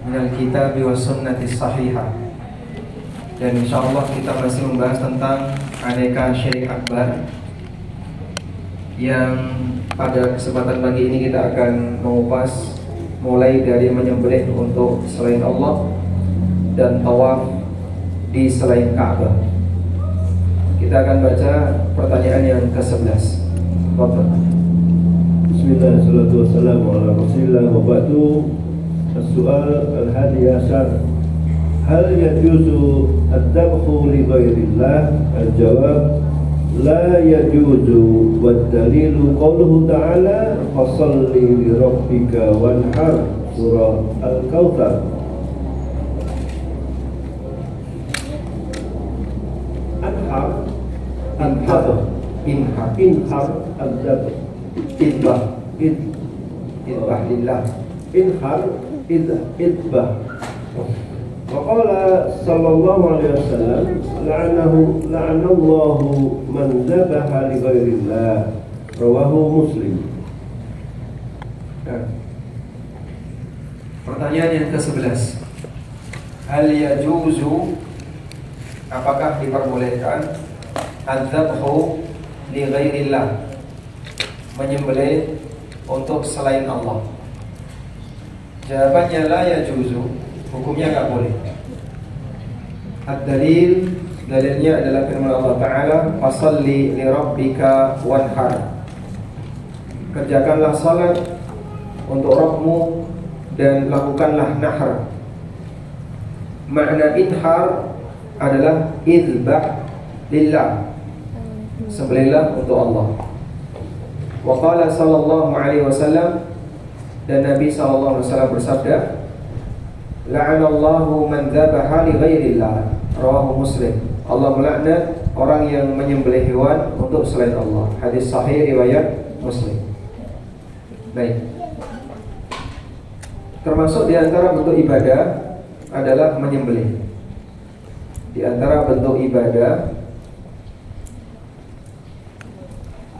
minal kitab wa sunnati sahihah. Dan insyaallah kita masih membahas tentang aneka syirik akbar, yang pada kesempatan pagi ini kita akan mengupas mulai dari menyembelih untuk selain Allah dan tawaf di selain Ka'bah. Kita akan baca pertanyaan yang ke-11. Bismillah, salatu wassalamu ala rasulillah wa ba'du. As-su'al al-hadi ashar, hal yajuzu ad-dabhu li ghairillah? Al-jawab, la yajuzu, wad dalilu qawluhu ta'ala fasalli li rabbika wanhar, surah Al-Kautsar. Inhar ad-dabh, idbah lillah, inhar idbah. Wa qala sallallahu alaihi wasallam, la'anallahu man dhabaha li ghairillah, rawahu Muslim. Pertanyaan yang ke-11, hal yajuzu, apakah diperbolehkan adzabhu li ghairillah, menyembelih untuk selain Allah? Jawabannya la yajuzu, hukumnya enggak boleh. Ad-dalil, dalilnya adalah firman Allah Ta'ala, fasalli li rabbika wanhar, kerjakanlah salat untuk Rabbmu dan lakukanlah nahar. Makna inhar adalah idbah lillah, sembelihlah untuk Allah. Wa qala sallallahu alaihi wasallam, dan Nabi sallallahu alaihi wasallam bersabda, la'anallahu man dzabaha li ghairillah, rawahu Muslim. Allah melaknat orang yang menyembelih hewan untuk selain Allah. Hadis sahih riwayat Muslim. Baik. Termasuk di antara bentuk ibadah adalah menyembelih. Di antara bentuk ibadah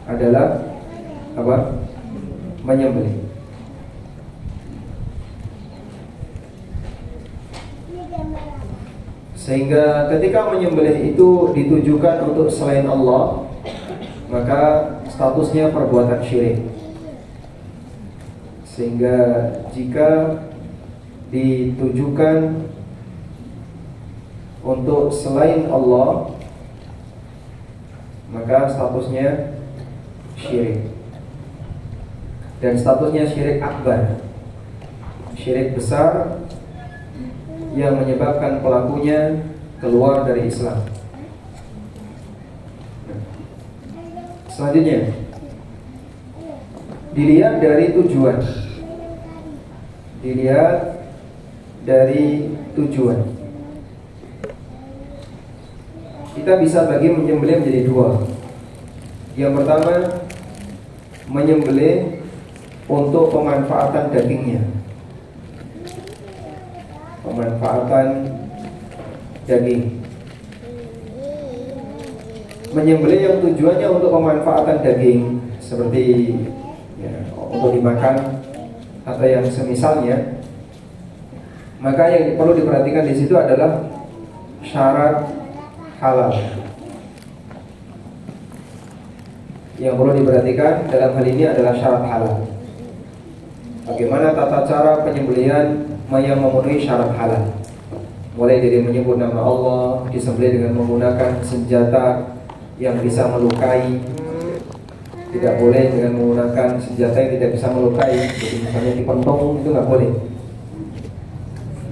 adalah apa? Menyembelih. Sehingga ketika menyembelih itu ditujukan untuk selain Allah, maka statusnya perbuatan syirik. Sehingga jika ditujukan untuk selain Allah, maka statusnya syirik. Dan statusnya syirik akbar, syirik besar yang menyebabkan pelakunya keluar dari Islam. Selanjutnya, dilihat dari tujuan. Dilihat dari tujuan. Kita bisa bagi menyembelih menjadi dua. Yang pertama, menyembelih untuk pemanfaatan dagingnya. Pemanfaatan daging. Menyembelih yang tujuannya untuk pemanfaatan daging, seperti untuk dimakan atau yang semisalnya, maka yang perlu diperhatikan di situ adalah syarat halal. Yang perlu diperhatikan dalam hal ini adalah syarat halal. Bagaimana tata cara penyembelihan yang memenuhi syarat halal? Mulai dari menyebut nama Allah, disembelih dengan menggunakan senjata yang bisa melukai. Tidak boleh dengan menggunakan senjata yang tidak bisa melukai. Jadi misalnya dipentung, itu nggak boleh,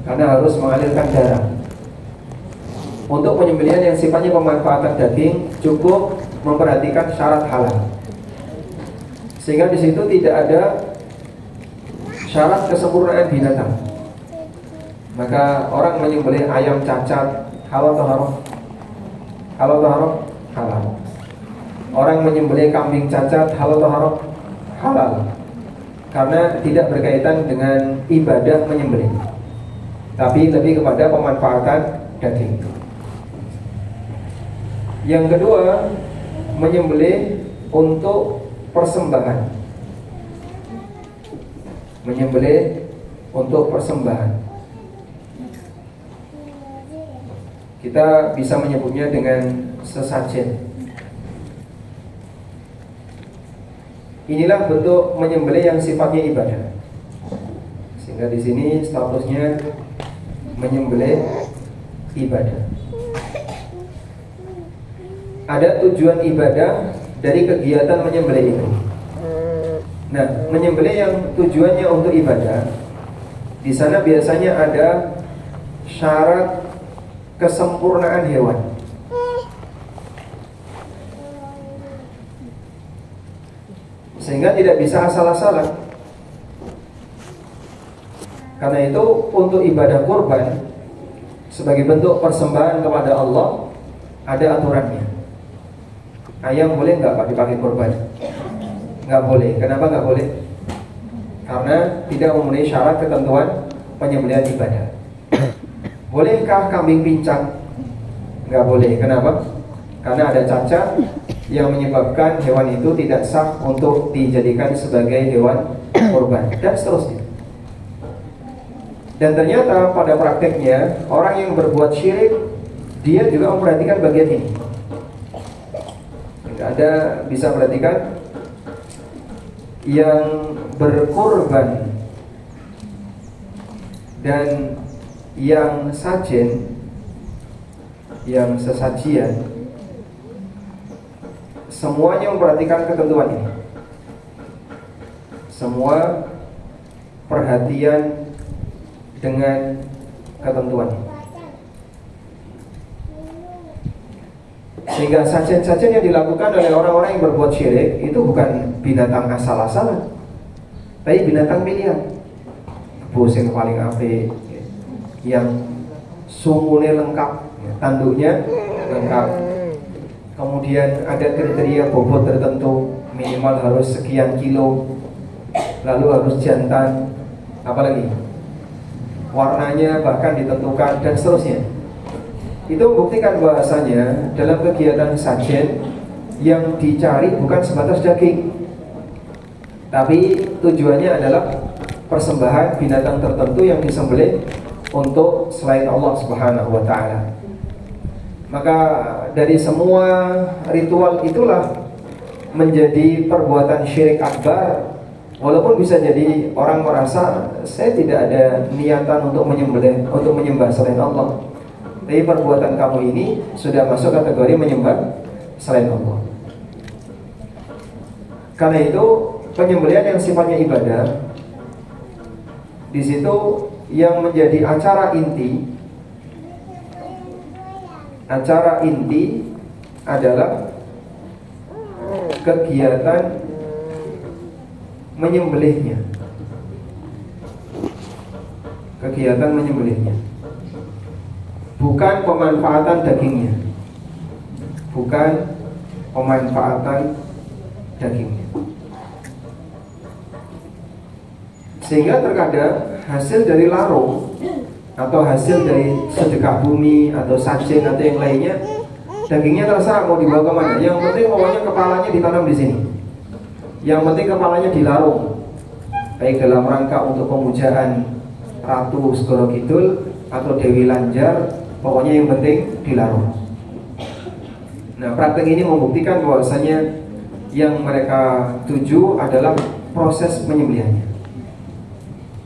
karena harus mengalirkan darah. Untuk penyembelihan yang sifatnya pemanfaatan daging, cukup memperhatikan syarat halal, sehingga di situ tidak ada syarat kesempurnaan binatang. Maka orang menyembelih ayam cacat, halal atau haram? Halal atau haram? Halal. Orang menyembelih kambing cacat, halal atau haram? Halal. Karena tidak berkaitan dengan ibadah menyembelih, tapi lebih kepada pemanfaatan daging. Yang kedua, menyembelih untuk persembahan. Menyembelih untuk persembahan. Kita bisa menyebutnya dengan sesajen. Inilah bentuk menyembelih yang sifatnya ibadah. Sehingga di sini statusnya menyembelih ibadah. Ada tujuan ibadah dari kegiatan menyembelih itu. Nah, menyembelih yang tujuannya untuk ibadah, di sana biasanya ada syarat kesempurnaan hewan. Sehingga tidak bisa asal-asalan. Karena itu untuk ibadah kurban sebagai bentuk persembahan kepada Allah ada aturannya. Ayam boleh nggak Pak dipakai kurban? Nggak boleh. Kenapa nggak boleh? Karena tidak memenuhi syarat ketentuan penyembelihan ibadah. Bolehkah kambing pincang? Nggak boleh. Kenapa? Karena ada cacat yang menyebabkan hewan itu tidak sah untuk dijadikan sebagai hewan kurban, dan seterusnya. Dan ternyata pada prakteknya orang yang berbuat syirik, dia juga memperhatikan bagian ini. Ada bisa perhatikan yang berkorban dan yang sajen, yang sesajian, semuanya memperhatikan ketentuan ini. Semua perhatian dengan ketentuan ini. Sehingga sajian-sajian yang dilakukan oleh orang-orang yang berbuat syirik itu bukan binatang asal-asalan, tapi binatang pilihan. Busing paling apik, yang sungguhnya lengkap, tanduknya lengkap. Kemudian ada kriteria bobot tertentu, minimal harus sekian kilo, lalu harus jantan, apalagi warnanya bahkan ditentukan, dan seterusnya. Itu membuktikan bahasanya dalam kegiatan sajen yang dicari bukan sebatas daging, tapi tujuannya adalah persembahan binatang tertentu yang disembelih untuk selain Allah Subhanahu wa ta'ala. Maka dari semua ritual itulah menjadi perbuatan syirik akbar. Walaupun bisa jadi orang merasa saya tidak ada niatan untuk menyembelih, untuk menyembah selain Allah, tapi perbuatan kamu ini sudah masuk kategori menyembah selain Allah. Karena itu penyembelihan yang sifatnya ibadah, di situ yang menjadi acara inti adalah kegiatan menyembelihnya. Kegiatan menyembelihnya, bukan pemanfaatan dagingnya. Bukan pemanfaatan dagingnya. Sehingga terkadang hasil dari larung atau hasil dari sedekah bumi atau sajen atau yang lainnya, dagingnya terserah mau dibawa kemana. Yang penting pokoknya kepalanya ditanam di sini. Yang penting kepalanya dilarung, baik dalam rangka untuk pemujaan Ratu Segoro Kidul atau Dewi Lanjar, pokoknya yang penting dilarung. Nah, praktek ini membuktikan bahwasanya yang mereka tuju adalah proses penyembelihannya.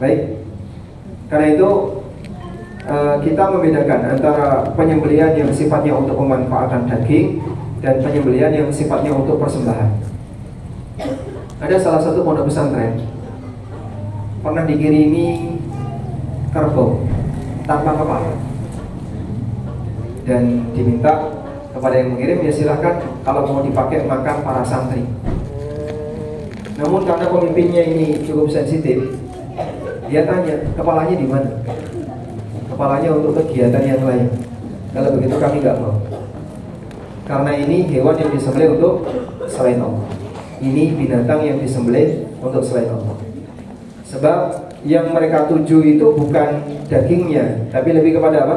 Baik, karena itu kita membedakan antara penyembelihan yang sifatnya untuk pemanfaatan daging dan penyembelihan yang sifatnya untuk persembahan. Ada salah satu pondok pesantren pernah dikirimi kerbau tanpa kepala, dan diminta kepada yang mengirim, ya silahkan kalau mau dipakai makan para santri. Namun karena pemimpinnya ini cukup sensitif, dia tanya, kepalanya di mana? Kepalanya untuk kegiatan yang lain. Kalau begitu kami nggak mau, karena ini hewan yang disembelih untuk selain Allah. Ini binatang yang disembelih untuk selain Allah. Sebab yang mereka tuju itu bukan dagingnya, tapi lebih kepada apa?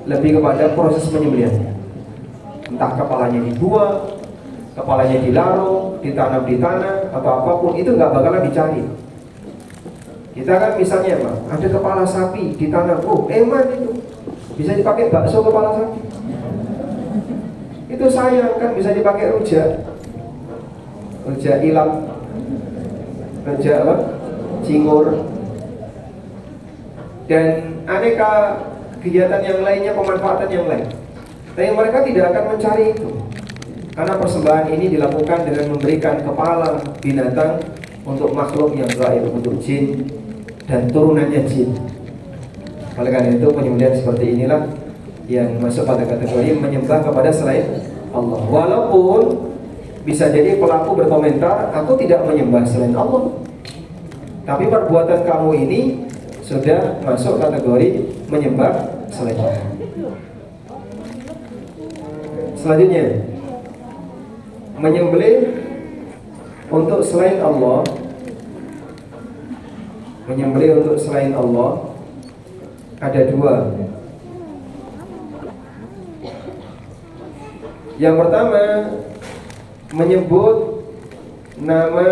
Lebih kepada proses penyembelihannya. Entah kepalanya dibuang, kepalanya dilarung, ditanam di tanah, atau apapun, itu nggak bakalan dicari. Kita kan misalnya ada kepala sapi ditanam, oh eman itu, Bisa dipakai bakso kepala sapi. Itu sayang kan, bisa dipakai rujak ilang, rujak apa? Cingur, dan aneka kegiatan yang lainnya, pemanfaatan yang lain. Tapi mereka tidak akan mencari itu, karena persembahan ini dilakukan dengan memberikan kepala binatang untuk makhluk yang gaib, untuk jin dan turunannya jin. Oleh karena itu penyembelihan seperti inilah yang masuk pada kategori menyembah kepada selain Allah. Walaupun bisa jadi pelaku berkomentar, aku tidak menyembah selain Allah, tapi perbuatan kamu ini sudah masuk kategori menyembah selain Allah. Selanjutnya, menyembelih untuk selain Allah. Menyembelih untuk selain Allah ada dua. Yang pertama, menyebut nama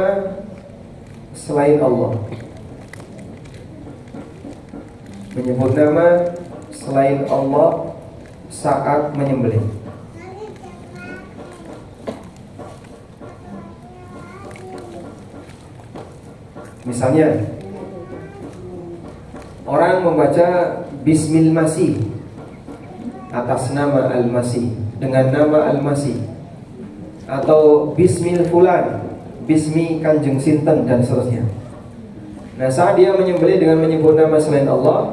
selain Allah. Menyebut nama selain Allah saat menyembelih. Misalnya, orang membaca Bismil Masih atas nama Al-Masih, dengan nama Al-Masih, atau Bismil Fulan, Bismi Kanjeng Sinten, dan seterusnya. Nah, saat dia menyembelih dengan menyebut nama selain Allah,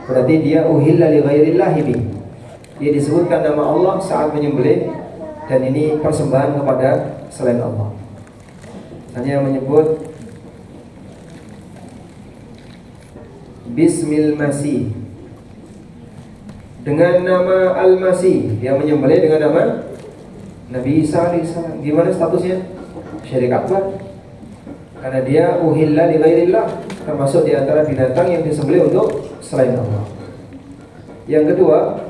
berarti dia uhilla li ghairillahi bi. Dia disebutkan nama Allah saat menyembelih, dan ini persembahan kepada selain Allah. Hanya menyebut Bismil Masih dengan nama Al-Masih, dia menyembelih dengan nama Nabi Isa alaihissalam. Gimana statusnya? Syirik akbar, karena dia uhilla li ghairillah, termasuk di antara binatang yang disembelih untuk selain Allah. Yang kedua,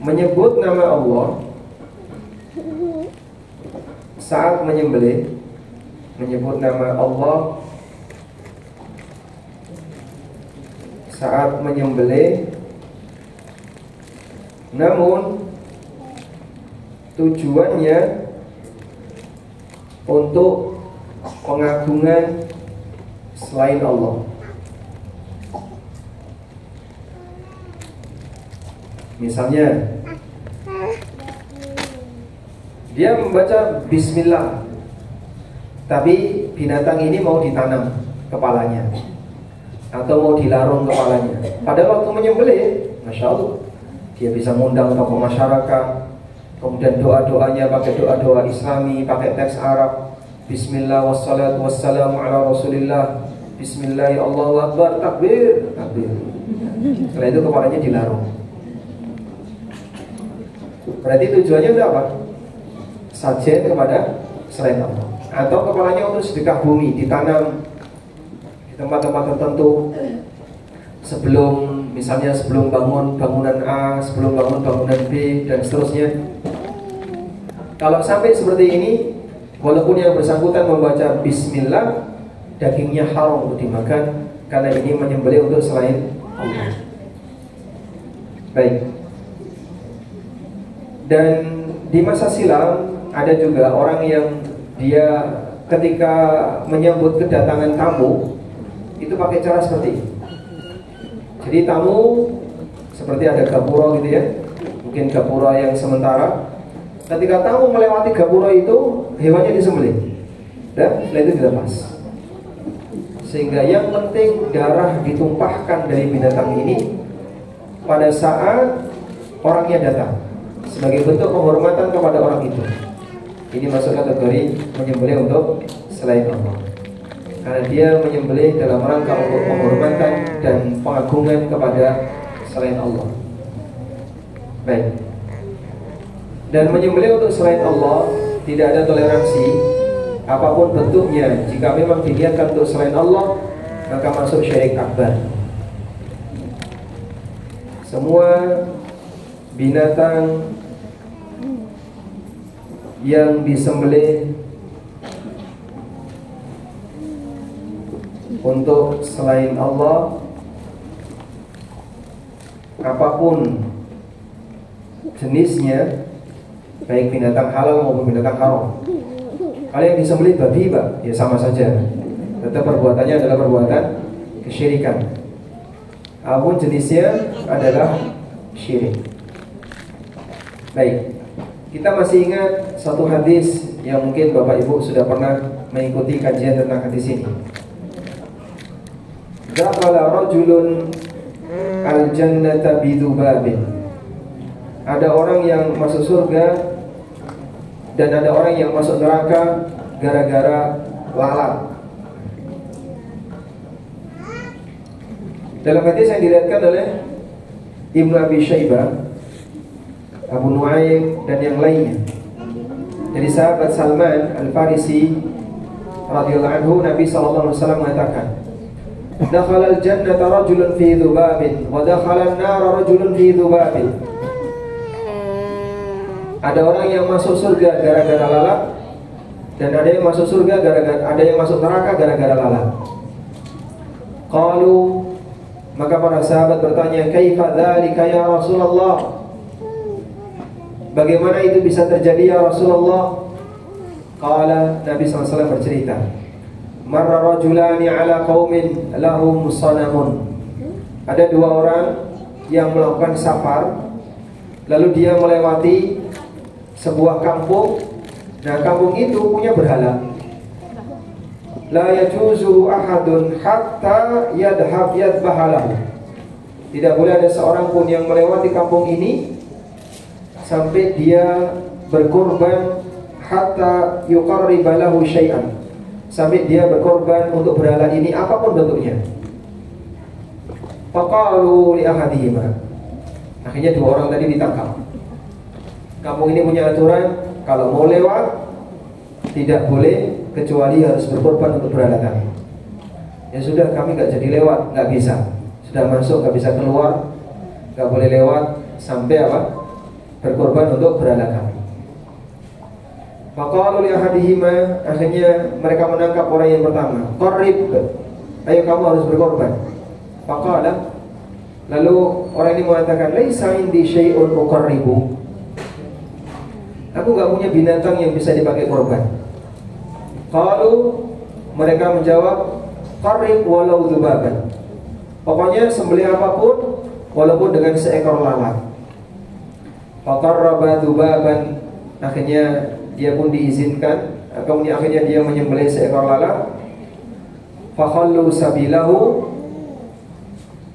menyebut nama Allah saat menyembelih. Menyebut nama Allah saat menyembelih, namun tujuannya untuk pengagungan selain Allah. Misalnya, dia membaca Bismillah, tapi binatang ini mau ditanam kepalanya atau mau dilarung kepalanya. Pada waktu menyembelih, Masya Allah, dia bisa mengundang tokoh masyarakat, kemudian doa-doanya pakai doa-doa Islami, pakai teks Arab. Bismillah wassalatu wassalamu ala Rasulillah, Bismillah Allahu Akbar, takbir, takbir. Setelah itu kepalanya dilarung. Berarti tujuannya untuk apa? Sajen kepada selain Allah, atau kepalanya untuk sedekah bumi, ditanam di tempat-tempat tertentu, misalnya sebelum bangun bangunan A, sebelum bangun bangunan B, dan seterusnya. Kalau sampai seperti ini, walaupun yang bersangkutan membaca Bismillah, dagingnya haram untuk dimakan, karena ini menyembelih untuk selain Allah. Baik. Dan di masa silam ada juga orang yang dia ketika menyambut kedatangan tamu itu pakai cara seperti ini. Jadi tamu seperti ada gapura gitu ya, mungkin gapura yang sementara. Ketika tamu melewati gapura itu, hewannya disembelih dan setelah itu dilepas. Sehingga yang penting darah ditumpahkan dari binatang ini pada saat orangnya datang, sebagai bentuk penghormatan kepada orang itu. Ini masuk kategori menyembelih untuk selain Allah, karena dia menyembelih dalam rangka untuk penghormatan dan pengagungan kepada selain Allah. Baik. Dan menyembelih untuk selain Allah tidak ada toleransi apapun bentuknya. Jika memang diniatkan untuk selain Allah, maka masuk syirik akbar. Semua binatang yang disembelih untuk selain Allah apapun jenisnya, baik binatang halal maupun binatang haram. Kalau yang disembelih babi, Pak, ya sama saja. Tetap perbuatannya adalah perbuatan kesyirikan. Apapun jenisnya adalah syirik. Baik, kita masih ingat satu hadis yang mungkin Bapak Ibu sudah pernah mengikuti kajian tentang hadis ini. Dakhala rajulun al-jannata bidubabin. Ada orang yang masuk surga dan ada orang yang masuk neraka gara-gara lalat. Dalam hadis yang diriwayatkan oleh Ibnu Abi Syaibah, Abu Nuaim dan yang lainnya, dari sahabat Salman Al-Farisi radhiyallahu anhu, Nabi sallallahu alaihi wasallam mengatakan, dakhala al-jannata rajulun fi dhubabin wa dakhala an-nara rajulun fi dhubabin. Ada orang yang masuk surga gara-gara lalat dan ada yang masuk surga ada yang masuk neraka gara-gara lalat. Qalu, maka para sahabat bertanya, kaifa dzalika ya Rasulullah? Bagaimana itu bisa terjadi ya Rasulullah? Qala, Nabi SAW bercerita, marra rajulani ala qaumin lahum sanamun. Ada dua orang yang melakukan safar, lalu dia melewati sebuah kampung. Nah, kampung itu punya berhala. La yajuzu ahadun hatta yadhhabahu. Tidak boleh ada seorang pun yang melewati kampung ini sampai dia berkorban, hatta yuqarriba lahu syai'an, sampai dia berkorban untuk berhala ini apapun bentuknya. Faqalu li ahadihima. Akhirnya dua orang tadi ditangkap. Kampung ini punya aturan, kalau mau lewat tidak boleh kecuali harus berkorban untuk berhala kami. Ya sudah, kami nggak jadi lewat, nggak bisa. Sudah masuk nggak bisa keluar, nggak boleh lewat sampai apa? Berkorban untuk berhala kami. Maka li ahadihima, akhirnya mereka menangkap orang yang pertama. Qarrib, ayo kamu harus berkorban. Faqala, lalu orang ini mengatakan, laisa indi syai'un uqarribu. Aku nggak punya binatang yang bisa dipakai korban. Kalau mereka menjawab, qarrib walau dzubaban. Pokoknya sembelih apapun walaupun dengan seekor lalat. Faqarraba dzubaban, akhirnya dia pun diizinkan, kemudian akhirnya dia menyembelih seekor lalat. Fakhallu sabilahu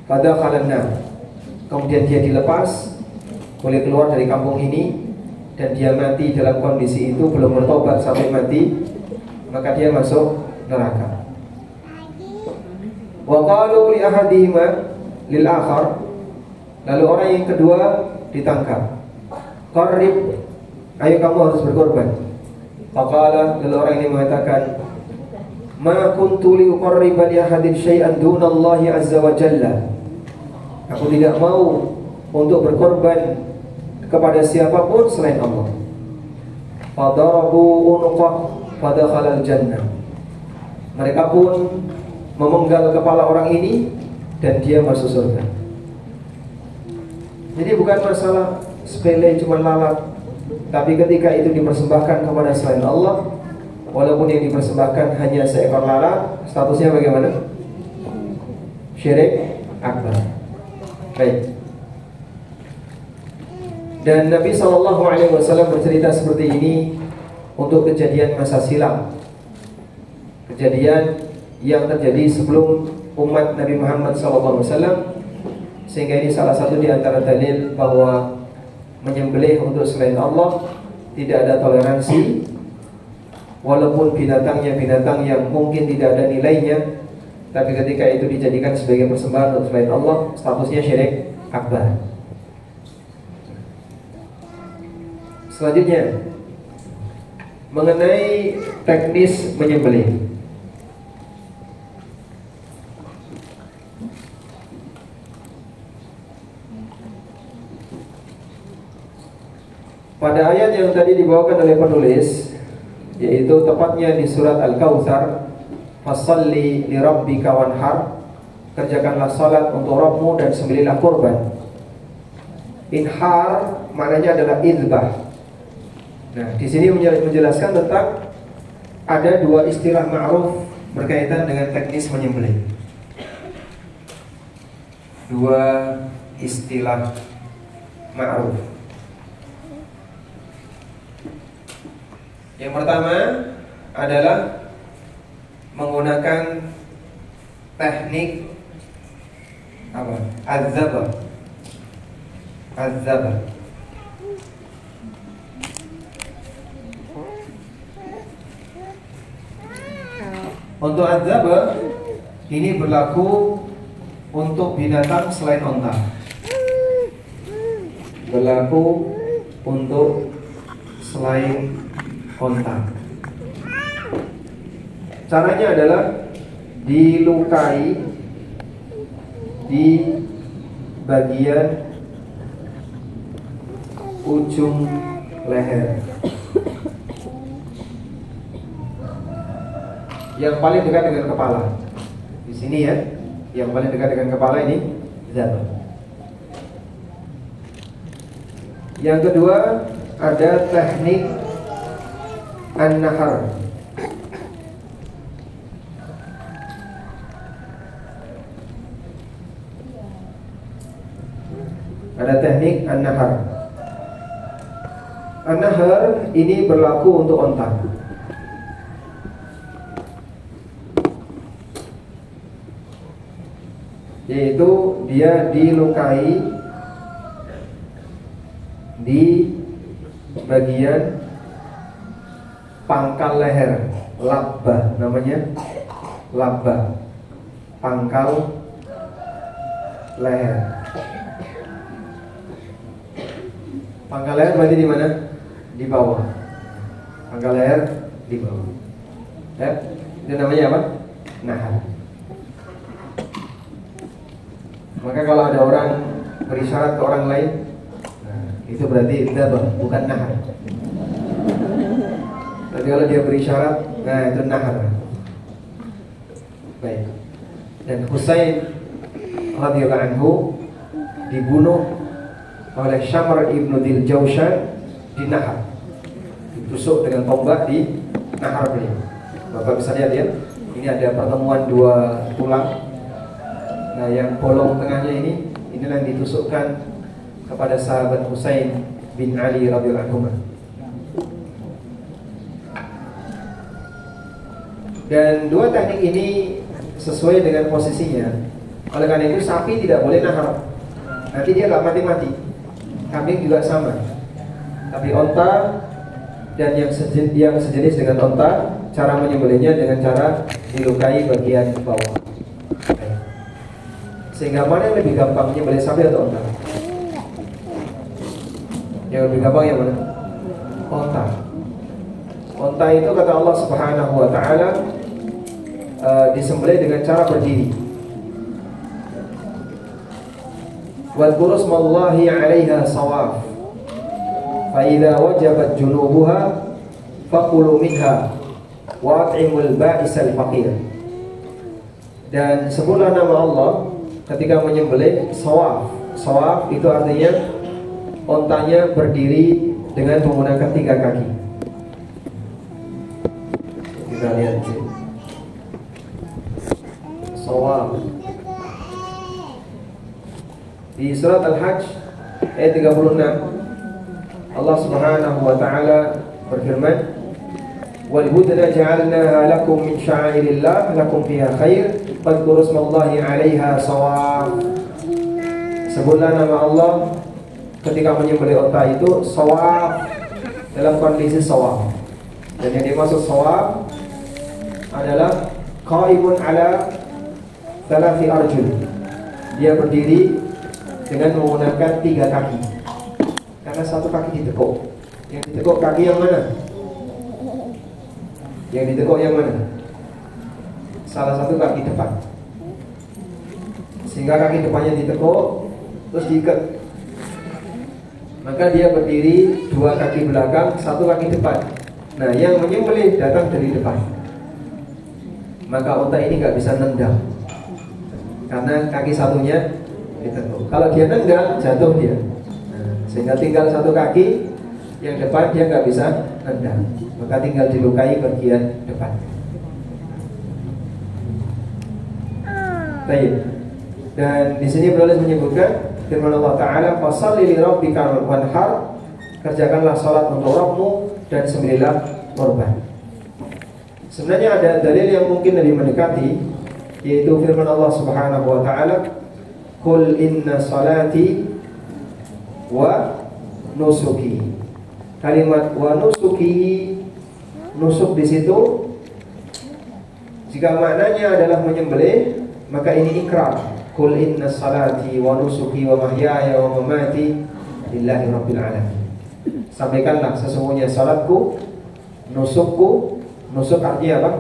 fadakhala an-nar. Kemudian dia dilepas, boleh keluar dari kampung ini, dan dia mati dalam kondisi itu, belum bertobat sampai mati, maka dia masuk neraka. Wa qalu li ahadihima lil akhar, lalu orang yang kedua ditangkap. Qarrib, ayo kamu harus berkorban. Faqala, lalu orang ini mengatakan, ma kuntu li uqarriba li ahadin syai'an dunallahi azza wa jalla. Aku tidak mau untuk berkorban kepada siapapun selain Allah. Fadarabu unuqah fadakhala al-jannah. Mereka pun memenggal kepala orang ini dan dia masuk surga. Jadi bukan masalah sepele cuma lalat, tapi ketika itu dipersembahkan kepada selain Allah, walaupun yang dipersembahkan hanya seekor lalat, statusnya bagaimana? Syirik akbar. Baik. Dan Nabi SAW bercerita seperti ini untuk kejadian masa silam, kejadian yang terjadi sebelum umat Nabi Muhammad SAW, sehingga ini salah satu di antara dalil bahwa menyembelih untuk selain Allah tidak ada toleransi, walaupun binatangnya binatang yang mungkin tidak ada nilainya, tapi ketika itu dijadikan sebagai persembahan untuk selain Allah, statusnya syirik akbar. Selanjutnya, mengenai teknis menyembelih. Pada ayat yang tadi dibawakan oleh penulis, yaitu tepatnya di surat Al-Kautsar, fasalli li rabbika wanhar, kerjakanlah salat untuk Rabbmu dan sembelihlah kurban. Inhar maknanya adalah idbah. Nah, di sini menjelaskan tentang ada dua istilah ma'ruf berkaitan dengan teknis menyembelih. Dua istilah ma'ruf. Yang pertama adalah menggunakan teknik apa? Az-zabah. Az-zabah. Untuk az-zabah ini berlaku untuk binatang selain onta. Berlaku untuk selain onta. Caranya adalah dilukai di bagian ujung leher. Yang paling dekat dengan kepala. Di sini ya, yang paling dekat dengan kepala ini zabah. Yang kedua ada teknik an-nahar. Ada teknik an-nahar. An-nahar ini berlaku untuk onta. Yaitu dia dilukai di bagian pangkal leher, labbah namanya, labbah, pangkal leher. Pangkal leher berarti di mana? Di bawah. Pangkal leher di bawah. Ya, itu namanya apa? Nahar. Maka kalau ada orang berisyarat ke orang lain, nah, itu berarti zabah, bukan nahar. Tapi kalau dia berisyarat, nah itu nahar. Baik. Dan Husain radhiyallahu anhu dibunuh oleh Syamr ibnu Dzil Jaushan di nahar. Ditusuk dengan tombak di nahar beliau. Bapak bisa lihat ya, ini ada pertemuan dua tulang. Nah, yang bolong tengahnya inilah yang ditusukkan kepada sahabat Husain bin Ali radhiyallahu anhu. Dan dua teknik ini sesuai dengan posisinya. Oleh karena itu sapi tidak boleh nahar. Nanti dia nggak mati-mati. Kambing juga sama. Tapi onta dan yang sejenis dengan onta, cara menyembelihnya dengan cara dilukai bagian bawah. Sehingga mana yang lebih gampang menyembelih sapi atau onta? Yang lebih gampang yang mana? Onta. Onta itu kata Allah Subhanahu wa taala disembelih dengan cara berdiri. Wadhkuru smallahi 'alaiha shawaf. Fa idza wajabat junubuha faqulu minha wa at'imul ba'isal faqir. Dan sebutlah nama Allah ketika menyembelih shawaf. Shawaf itu artinya ontanya berdiri dengan menggunakan 3 kaki. Kita lihat di sini. Shawaf. Di surat Al-Hajj ayat 36 Allah Subhanahu wa taala berfirman, "Wal budna ja'alnaha lakum min sya'airillah lakum fiha khair, fadhkuru smallahi 'alaiha shawaf." Sebutlah nama Allah ketika menyembelih unta itu shawaf, dalam kondisi shawaf. Dan yang dimaksud shawaf adalah qaimun ala thalathi arjul. Dia berdiri dengan menggunakan 3 kaki. Karena 1 kaki ditekuk. Yang ditekuk kaki yang mana? Yang ditekuk yang mana? Salah satu kaki depan. Sehingga kaki depannya ditekuk, terus diikat. Maka dia berdiri 2 kaki belakang, 1 kaki depan. Nah, yang menyembelih datang dari depan. Maka unta ini nggak bisa nendang, karena kaki satunya ditekuk. Kalau dia nendang, jatuh dia. Nah, sehingga tinggal satu kaki, yang depan dia nggak bisa nendang, maka tinggal dilukai bagian depan. Baik. Dan di sini penulis menyebutkan firman Allah Taala, "Fasholli li rabbika wanhar," kerjakanlah salat untuk Rabbmu dan sembelihlah korban. Sebenarnya ada dalil yang mungkin lebih mendekati, yaitu firman Allah Subhanahu wa taala, "Qul inna salati wa nusuki." Kalimat wa nusuki, nusuk di situ jika maknanya adalah menyembelih, maka ini ikrar. Qul inna salati wa nusuki wa mahyaya wa mamati lillahi rabbil alamin. Sampaikanlah sesungguhnya salatku, nusukku, nusuk artinya apa?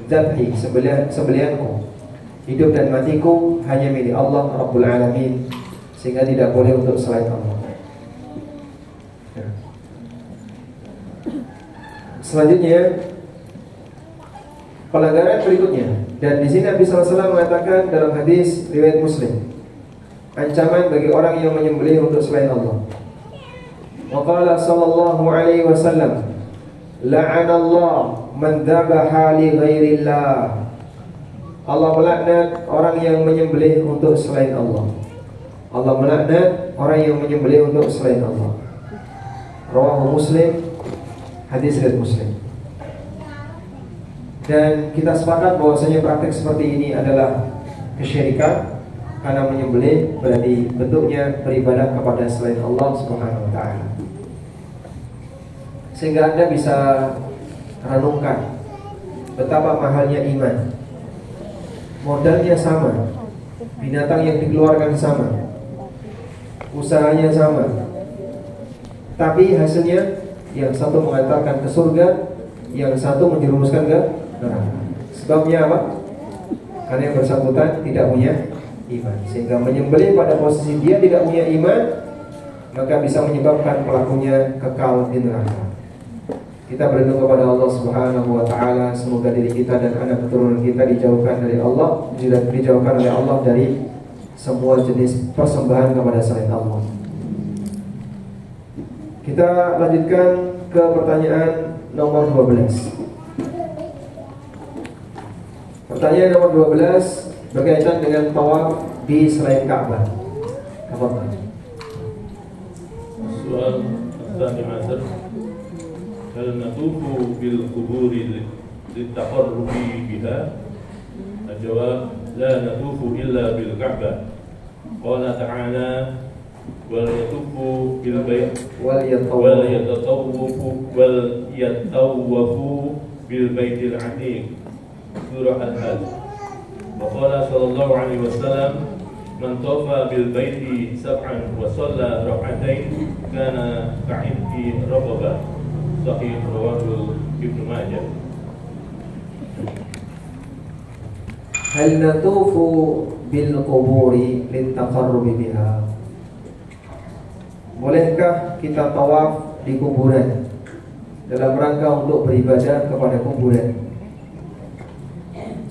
Zabhi, sembelihanku. Hidup dan matiku hanya milik Allah Rabbul Alamin, sehingga tidak boleh untuk selain Allah. Selanjutnya pelanggaran berikutnya, dan di sini Nabi SAW mengatakan dalam hadis riwayat Muslim, ancaman bagi orang yang menyembelih untuk selain Allah. Wa qala sallallahu alaihi wasallam, la'anallahu man dzabaha li ghairillah. Allah melaknat orang yang menyembelih untuk selain Allah. Allah melaknat orang yang menyembelih untuk selain Allah. Rawahu Muslim, hadis riwayat Muslim. Dan kita sepakat bahwasanya praktik seperti ini adalah kesyirikan, karena menyembelih berarti bentuknya beribadah kepada selain Allah Subhanahu wa taala. Sehingga Anda bisa renungkan betapa mahalnya iman. Modalnya sama, binatang yang dikeluarkan sama, usahanya sama, tapi hasilnya yang satu mengantarkan ke surga, yang satu menjerumuskan ke neraka. Sebabnya apa? Karena yang bersangkutan tidak punya iman, sehingga menyembelih pada posisi dia tidak punya iman, maka bisa menyebabkan pelakunya kekal di neraka. Kita berdoa kepada Allah Subhanahu wa taala, semoga diri kita dan anak keturunan kita dijauhkan dari Allah, dijauhkan oleh Allah dari semua jenis persembahan kepada selain Allah. Kita lanjutkan ke pertanyaan nomor 12. Pertanyaan nomor 12 berkaitan dengan tawaf di selain Ka'bah. Tafadhal. Soal الثاني عشر هل نطوف بالقبور للتقرب بها؟ الجواب لا نطوف إلا بالكعبة. قال تعالى وليطوفوا بالبيت وليطوفوا بالبيت العتيق سورة الحج. وقال صلى الله عليه وسلم من طاف بالبيت سبعا وصلى ركعتين كان كعتق رقبة. صحيح رواه ابن ماجه. هل نطوف بالقبور للتقرب بها? Bolehkah kita tawaf di kuburan dalam rangka untuk beribadah kepada kuburan?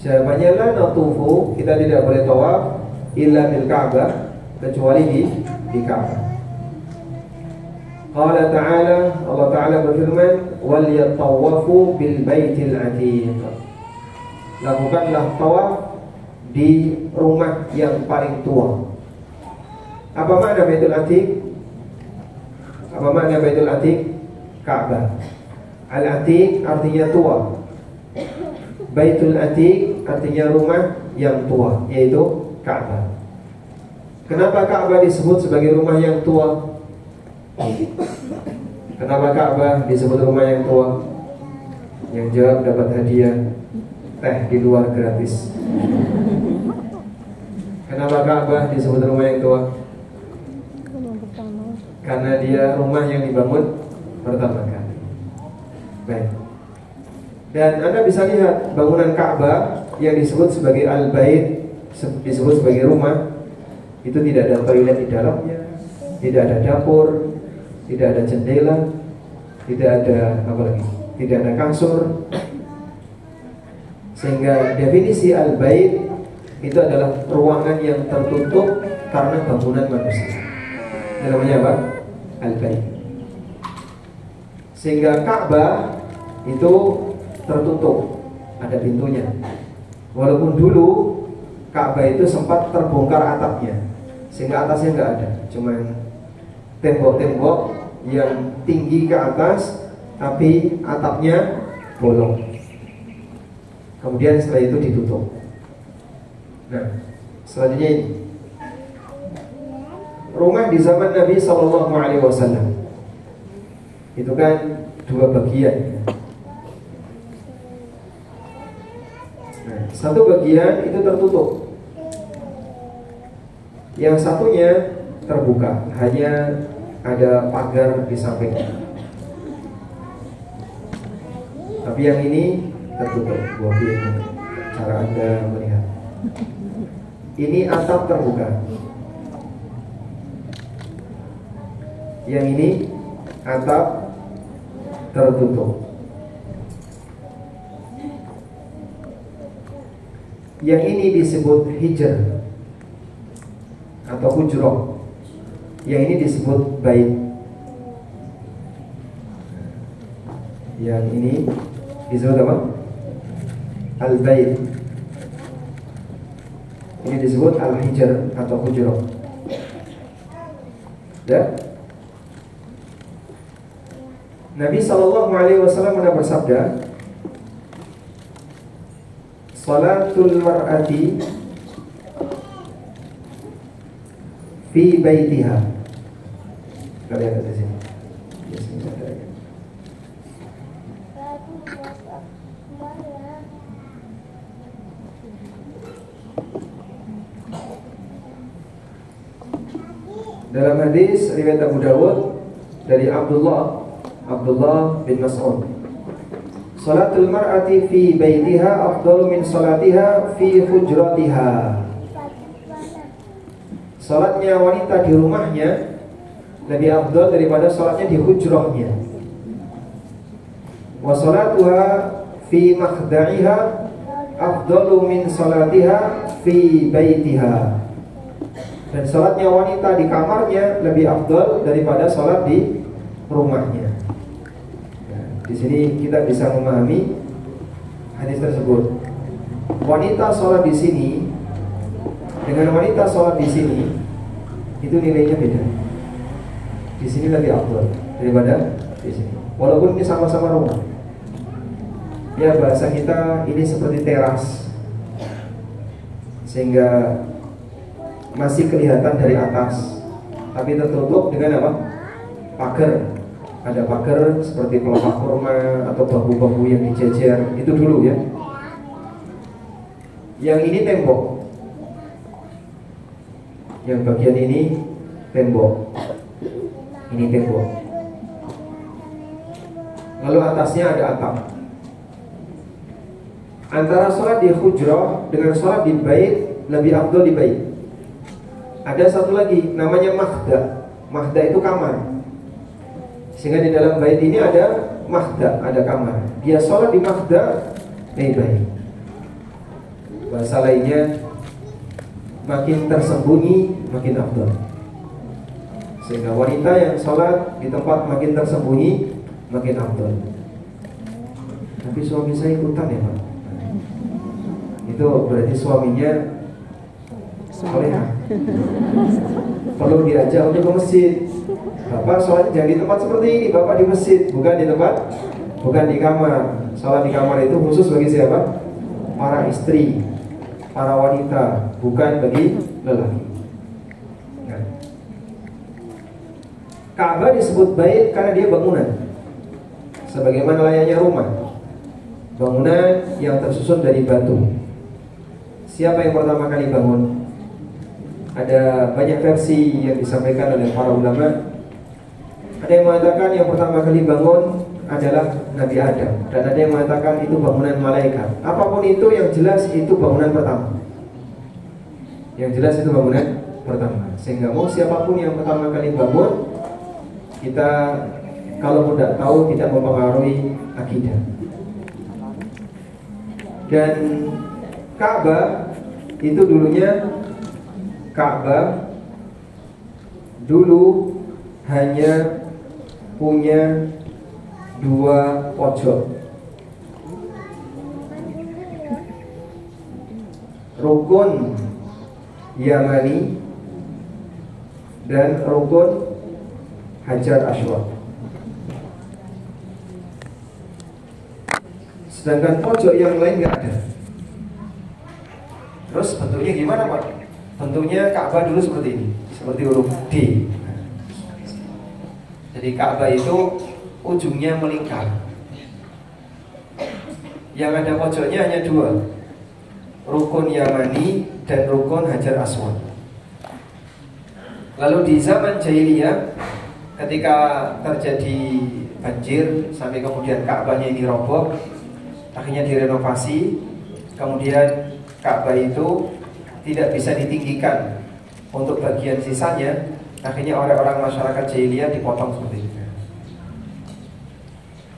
Jawabannya la natufu, kita tidak boleh tawaf illa bil Ka'bah, kecuali di Ka'bah. Qala ta'ala, Allah Ta'ala berfirman, wal yatawafu bil baitil atiq. Lakukanlah tawaf di rumah yang paling tua. Apa makna Baitul Atiq? Apa makna Baitul Atiq? Ka'bah. Al-Atiq artinya tua. Baitul Atiq artinya rumah yang tua, yaitu Ka'bah. Kenapa Ka'bah disebut sebagai rumah yang tua? Kenapa Ka'bah disebut rumah yang tua? Yang jawab dapat hadiah teh di luar gratis. Kenapa Ka'bah disebut rumah yang tua? Karena dia rumah yang dibangun pertama kali. Baik. Dan Anda bisa lihat bangunan Ka'bah yang disebut sebagai Al-Bait, disebut sebagai rumah, itu tidak ada toilet di dalamnya, tidak ada dapur, tidak ada jendela, tidak ada apa lagi, tidak ada kasur. Sehingga definisi Al-Bait itu adalah ruangan yang tertutup karena bangunan manusia. Namanya apa? al-bait. Sehingga Ka'bah itu tertutup, ada pintunya. Walaupun dulu Ka'bah itu sempat terbongkar atapnya, sehingga atasnya nggak ada, cuma tembok-tembok yang tinggi ke atas, tapi atapnya bolong. Kemudian setelah itu ditutup. Nah, selanjutnya ini rumah di zaman Nabi SAW itu kan dua bagian. Nah, satu bagian itu tertutup, yang satunya terbuka, hanya ada pagar di sampingnya. Tapi yang ini tertutup. Cara Anda melihat, ini atap terbuka, yang ini atap tertutup. Yang ini disebut hijr atau hujrah, yang ini disebut bait. Yang ini disebut apa? Al-bait. Ini disebut al-hijr atau hujrah. Ya? Nabi SAW pernah bersabda, salatul mar'ati fi baitiha. Kita lihat di sini. Dalam hadis riwayat Abu Dawud dari Abdullah bin Mas'ud, salatul mar'ati fi baitiha afdalu min salatiha fi hujratiha. Salatnya wanita di rumahnya lebih afdal daripada salatnya di hujrahnya. Wa salatuha fi makhda'iha afdalu min salatiha fi baitiha. Dan salatnya wanita di kamarnya lebih afdal daripada salat di rumahnya. Nah, di sini kita bisa memahami hadis tersebut. Wanita salat di sini dengan wanita salat di sini itu nilainya beda. Di sini lebih afdal daripada di sini. Walaupun ini sama-sama rumah. Ya, bahasa kita ini seperti teras, sehingga masih kelihatan dari atas, tapi tertutup dengan apa? Pagar. Ada pagar seperti pelepah kurma atau bambu-bambu yang dijejer. Itu dulu ya. Yang ini tembok. Yang bagian ini tembok. Ini tembok. Lalu atasnya ada atap. Antara sholat di hujrah dengan sholat di bait lebih afdal di bait. Ada satu lagi namanya makhda. Makhda itu kamar. Sehingga di dalam bait ini ada makhda, ada kamar. Dia sholat di makhda lebih baik. Bahasa lainnya, makin tersembunyi makin afdal. Sehingga wanita yang sholat di tempat makin tersembunyi makin afdal. Tapi suami saya ikutan ya Pak. Itu berarti suaminya solehah. Perlu diajak untuk ke masjid. Bapak sholat jangan di tempat seperti ini, Bapak di masjid, bukan di tempat, bukan di kamar. Sholat di kamar itu khusus bagi siapa? Para istri, para wanita, bukan bagi lelaki. Nah. Ka'bah disebut bait karena dia bangunan, sebagaimana layaknya rumah, bangunan yang tersusun dari batu. Siapa yang pertama kali bangun? Ada banyak versi yang disampaikan oleh para ulama. Ada yang mengatakan yang pertama kali bangun adalah Nabi Adam, dan ada yang mengatakan itu bangunan malaikat. Apapun itu, yang jelas itu bangunan pertama. Yang jelas itu bangunan pertama. Sehingga mau siapapun yang pertama kali bangun, kita kalau tidak tahu tidak mempengaruhi akidah. Dan Ka'bah itu dulunya, Ka'bah dulu hanya punya dua pojok. Rukun Yamani dan rukun Hajar Aswad. Sedangkan pojok yang lain nggak ada. Terus bentuknya gimana Pak? Bentuknya Ka'bah dulu seperti ini, seperti huruf D. Jadi Ka'bah itu ujungnya melingkar. Yang ada pojoknya hanya dua, rukun Yamani dan rukun Hajar Aswad. Lalu di zaman jahiliyah, ketika terjadi banjir sampai kemudian Ka'bahnya ini roboh, akhirnya direnovasi. Kemudian Ka'bah itu tidak bisa ditinggikan untuk bagian sisanya. Akhirnya orang-orang masyarakat jahiliyah dipotong seperti itu,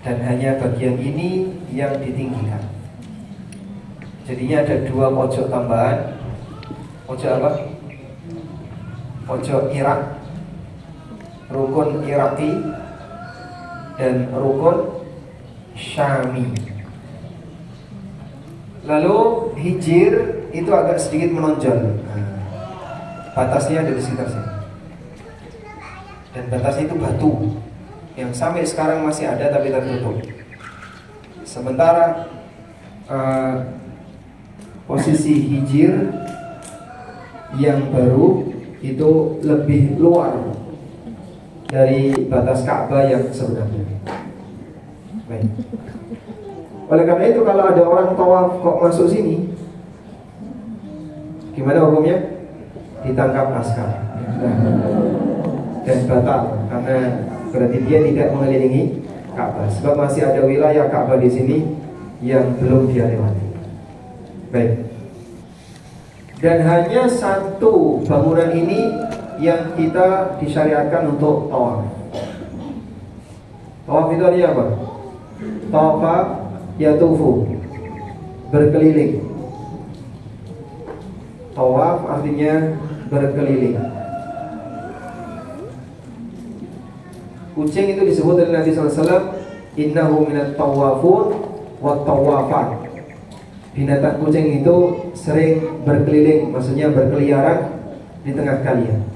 dan hanya bagian ini yang ditinggikan. Jadinya ada dua pojok tambahan. Pojok apa? Pojok Irak, rukun Iraki, dan rukun Syami. Lalu hijir itu agak sedikit menonjol. Batasnya ada di sekitar sini. Dan batasnya itu batu yang sampai sekarang masih ada tapi tertutup. Sementara posisi hijir yang baru itu lebih luar dari batas Ka'bah yang sebenarnya. Baik. Oleh karena itu kalau ada orang tawaf kok masuk sini, gimana hukumnya? Ditangkap askar dan batal, karena berarti dia tidak mengelilingi Ka'bah. Sebab masih ada wilayah Ka'bah di sini yang belum dia lewati. Baik. Dan hanya satu bangunan ini yang kita disyariatkan untuk tawaf. Tawaf itu artinya apa? Tawafa yatufu, berkeliling. Tawaf artinya berkeliling. Kucing itu disebut oleh Nabi SAW, innahu minat tawafun wa tawafan. Binatang kucing itu sering berkeliling, maksudnya berkeliaran di tengah kalian.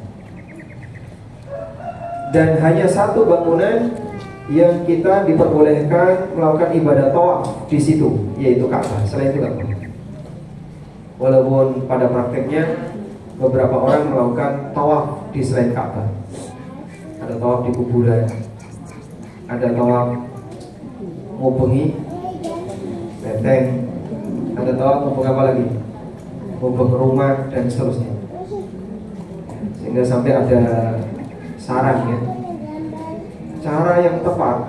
Dan hanya satu bangunan yang kita diperbolehkan melakukan ibadah tawaf di situ, yaitu Ka'bah. Selain itu Ka'bah. Walaupun pada prakteknya beberapa orang melakukan tawaf di selain Ka'bah. Ada tawaf di kuburan, ada tawaf ngubengi benteng, ada tawaf ngubeng apa lagi? Ngubeng rumah dan seterusnya. Sehingga sampai ada saran ya, cara yang tepat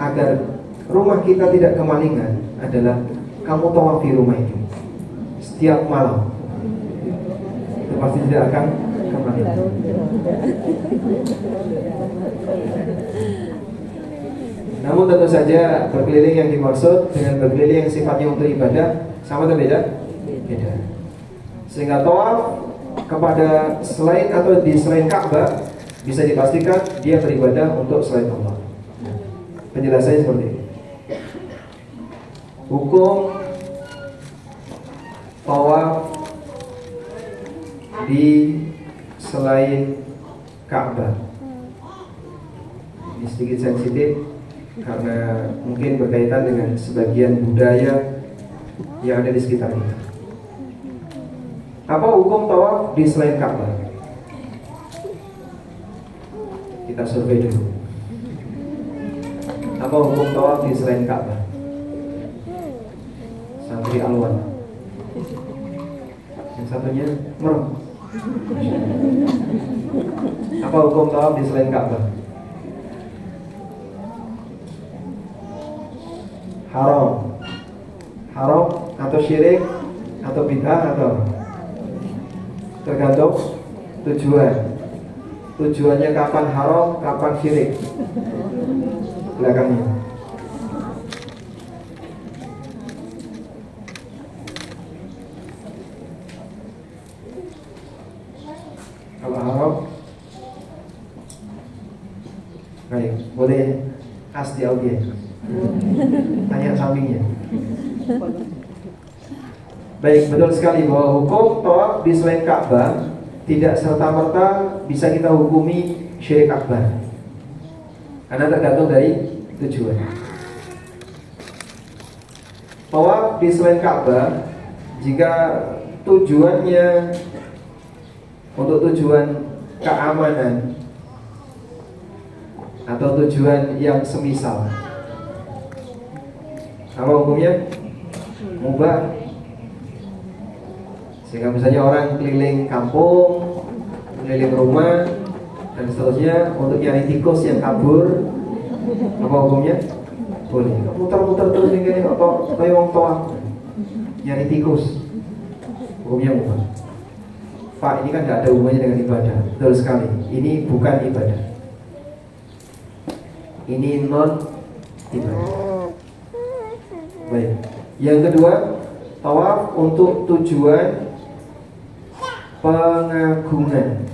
agar rumah kita tidak kemalingan adalah kamu tawafi rumah itu setiap malam. Itu pasti tidak akan kemalingan. Namun tentu saja berkeliling yang dimaksud dengan berkeliling yang sifatnya untuk ibadah sama atau beda? Beda. Sehingga tawaf kepada selain atau di selain Ka'bah bisa dipastikan dia beribadah untuk selain Allah. Penjelasannya seperti ini. Hukum tawaf di selain Ka'bah ini sedikit sensitif karena mungkin berkaitan dengan sebagian budaya yang ada di sekitar kita. Apa hukum tawaf di selain Ka'bah? Kita survei dulu. Apa hukum tawaf di selain Ka'bah? Santri Alwan. Yang satunya merem. Apa hukum tawaf di selain Ka'bah? Haram. Haram atau syirik atau bid'ah atau tergantung tujuan. Tujuannya kapan haram, kapan syirik. Belakangnya. Kalau haram, baik. Boleh as di audiens. Tanya sampingnya. Baik, betul sekali bahwa hukum tawaf di selain Ka'bah tidak serta-merta bisa kita hukumi syirik akbar, karena tergantung dari tujuan. Tawaf di selain Ka'bah jika tujuannya untuk tujuan keamanan atau tujuan yang semisal, apa hukumnya? Mubah. Sehingga misalnya orang keliling kampung, keliling rumah, dan seterusnya untuk nyari tikus yang kabur, apa hukumnya? Boleh. Muter-muter terus ini atau yang toa nyari tikus, hukumnya mubah. Pak, ini kan tidak ada hubungannya dengan ibadah. Betul sekali. Ini bukan ibadah. Ini non ibadah. Baik. Yang kedua, tawaf untuk tujuan pengagungan.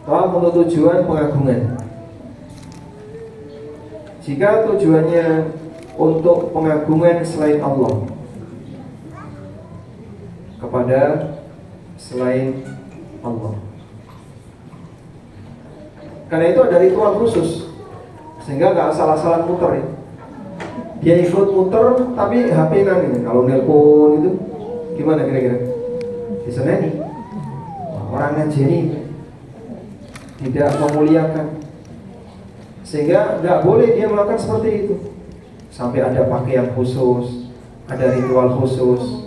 Tawaf untuk tujuan pengagungan. Jika tujuannya untuk pengagungan selain Allah, kepada selain Allah, karena itu ada ritual khusus, sehingga nggak asal-asalan muter ya. Dia ikut muter tapi HP-nan ini. Kalau nelpon itu gimana kira-kira? Diseneni. Orang ngajeni tidak memuliakan, sehingga nggak boleh dia melakukan seperti itu. Sampai ada pakaian khusus, ada ritual khusus,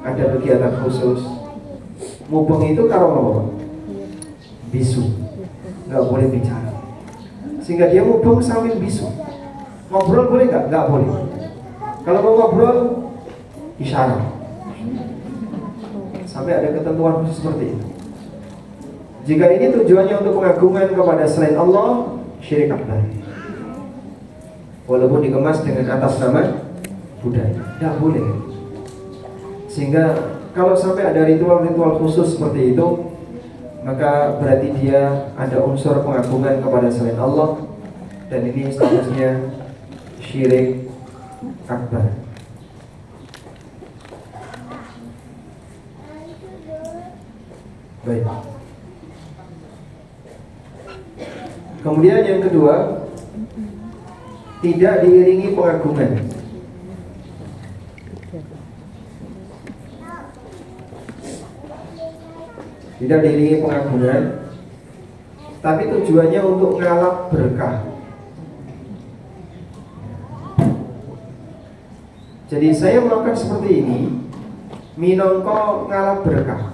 ada kegiatan khusus. Mubeng itu kalau apa? Bisu, nggak boleh bicara. Sehingga dia mubeng sambil bisu. Ngobrol boleh nggak? Nggak boleh. Kalau mau ngobrol, isyarat. Sampai ada ketentuan khusus seperti itu. Jika ini tujuannya untuk pengagungan kepada selain Allah, syirik akbar. Walaupun dikemas dengan atas nama budaya, nggak boleh. Sehingga kalau sampai ada ritual-ritual khusus seperti itu, maka berarti dia ada unsur pengagungan kepada selain Allah, dan ini statusnya syirik akbar. Baik. Kemudian yang kedua, tidak diiringi pengagungan. Tidak diiringi pengagungan, tapi tujuannya untuk ngalap berkah. Jadi saya melakukan seperti ini minangka ngalap berkah.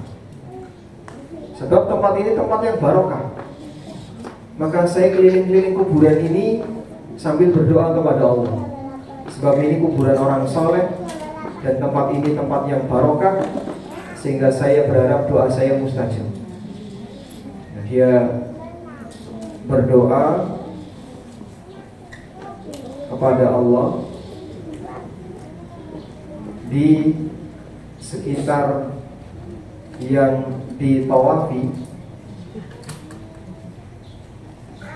Sebab tempat ini tempat yang barokah. Maka saya keliling-keliling kuburan ini sambil berdoa kepada Allah. Sebab ini kuburan orang soleh dan tempat ini tempat yang barokah, sehingga saya berharap doa saya mustajab. Nah, dia berdoa kepada Allah di sekitar yang ditawafi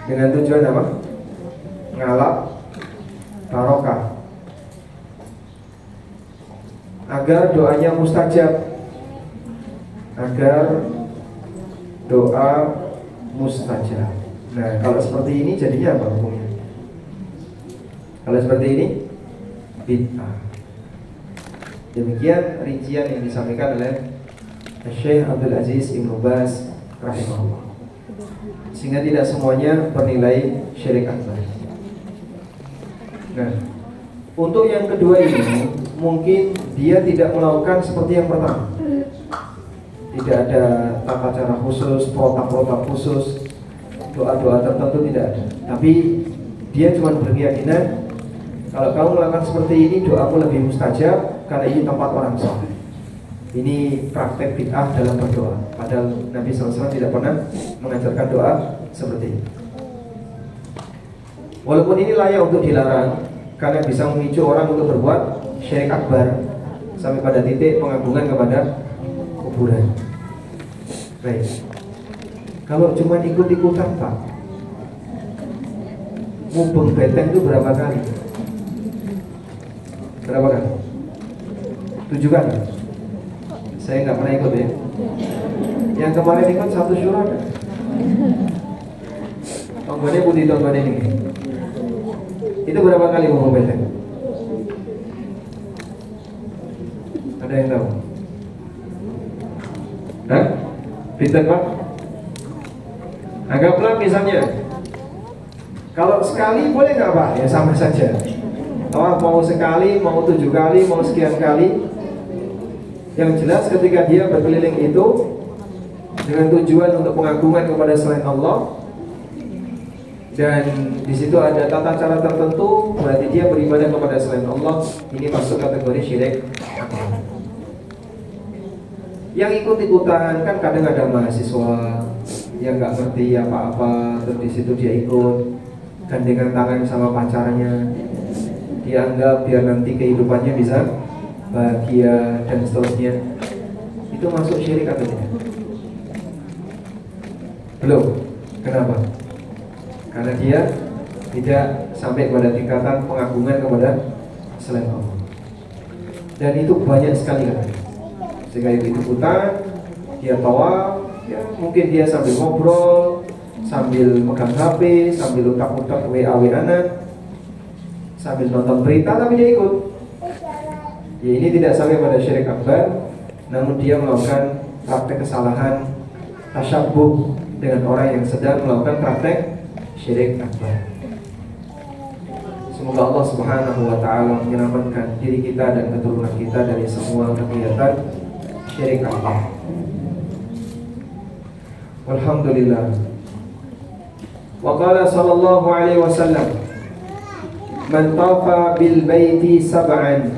dengan tujuan apa? Ngalap barokah, agar doanya mustajab, agar doa mustajab. Nah, kalau seperti ini jadinya apa hukumnya? Kalau seperti ini bid'ah. Demikian rincian yang disampaikan oleh Syekh Abdul Aziz Ibnu Baz rahimahullah. Sehingga tidak semuanya bernilai syirik akbar. Nah, untuk yang kedua ini mungkin dia tidak melakukan seperti yang pertama. Tidak ada tata cara khusus, protap-protap khusus, doa-doa tertentu tidak ada. Tapi dia cuma berkeyakinan kalau kamu melakukan seperti ini doamu lebih mustajab karena ini tempat orang saleh. Ini praktek bid'ah dalam berdoa. Padahal Nabi SAW tidak pernah mengajarkan doa seperti ini. Walaupun ini layak untuk dilarang karena bisa memicu orang untuk berbuat syirik akbar sampai pada titik pengagungan kepada kuburan. Baik. Kalau cuma ikut-ikutan Pak, mubeng beteng itu berapa kali? Berapa kali? 7 kali. Saya nggak pernah ikut ya. Yang kemarin ikut 1 syura kan? Tonggone putih tonggone ini. Itu berapa kali mubeng beteng? Ada yang tahu? Hah? Pinter Pak? Anggaplah misalnya, kalau sekali boleh nggak Pak? Ya sama saja. Mau sekali, mau 7 kali, mau sekian kali. Yang jelas ketika dia berkeliling itu dengan tujuan untuk pengagungan kepada selain Allah, dan di situ ada tata cara tertentu, berarti dia beribadah kepada selain Allah. Ini masuk kategori syirik akbar. Yang ikut-ikutan kan kadang ada mahasiswa yang nggak ngerti apa-apa, terus di situ dia ikut gandengan tangan sama pacarnya, dianggap biar nanti kehidupannya bisa bahagia dan seterusnya. Itu masuk syirik atau tidak? Belum. Kenapa? Karena dia tidak sampai pada tingkatan pengagungan kepada selain Allah. Dan itu banyak sekali kan. Sehingga ikut-ikutan, dia tawaf, ya mungkin dia sambil ngobrol, sambil megang HP, sambil utak-utak WA-WA-an, sambil nonton berita, tapi dia ikut. Ya ini tidak sampai pada syirik akbar, namun dia melakukan praktek kesalahan tasyabbuh dengan orang yang sedang melakukan praktek syirik akbar. Semoga Allah Subhanahu wa taala menyelamatkan diri kita dan keturunan kita dari semua kegiatan syirik akbar. Alhamdulillah. Wa qala sallallahu alaihi wasallam, man tafa bil baiti sab'an,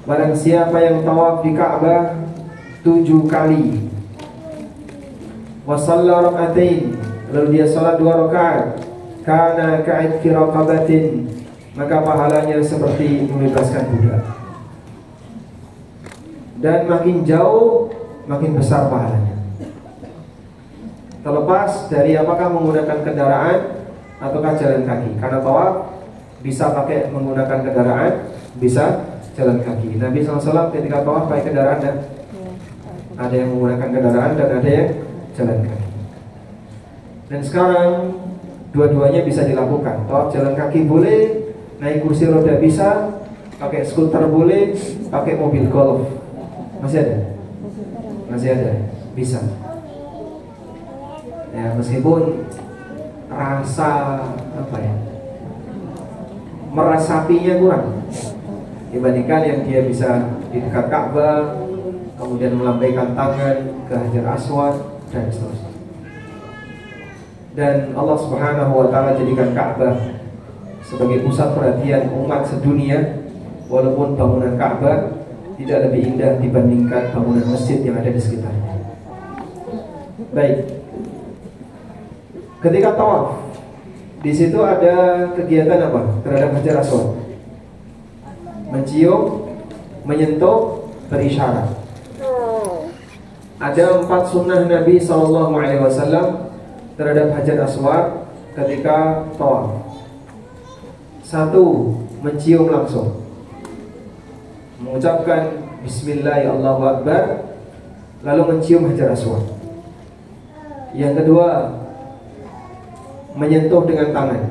barang siapa yang tawaf di Ka'bah 7 kali, wa shalla rak'atain, lalu dia salat 2 rakaat, kana ka'idki raqabatin, maka pahalanya seperti membebaskan budak. Dan makin jauh makin besar pahalanya, terlepas dari apakah menggunakan kendaraan ataukah jalan kaki. Karena tawaf bisa pakai menggunakan kendaraan, bisa jalan kaki. Nabi SAW ketika tawaf pakai kendaraan, dan ada yang menggunakan kendaraan dan ada yang jalan kaki. Dan sekarang dua-duanya bisa dilakukan. Tawaf jalan kaki boleh, naik kursi roda bisa, pakai skuter boleh, pakai mobil golf. Masih ada? Masih ada, bisa. Ya, meskipun rasa apa ya, meresapinya kurang dibandingkan yang dia bisa di dekat Ka'bah, kemudian melambaikan tangan ke Hajar Aswad dan seterusnya. Dan Allah Subhanahu wa taala jadikan Ka'bah sebagai pusat perhatian umat sedunia, walaupun bangunan Ka'bah tidak lebih indah dibandingkan bangunan masjid yang ada di sekitarnya. Baik. Ketika tawaf, di situ ada kegiatan apa terhadap Hajar Aswad? Mencium, menyentuh, berisyarat. Ada 4 sunnah Nabi SAW terhadap Hajar Aswad ketika tawaf. 1, mencium langsung, mengucapkan Bismillahirrahmanirrahim, lalu mencium Hajar Aswad. Yang kedua, menyentuh dengan tangan.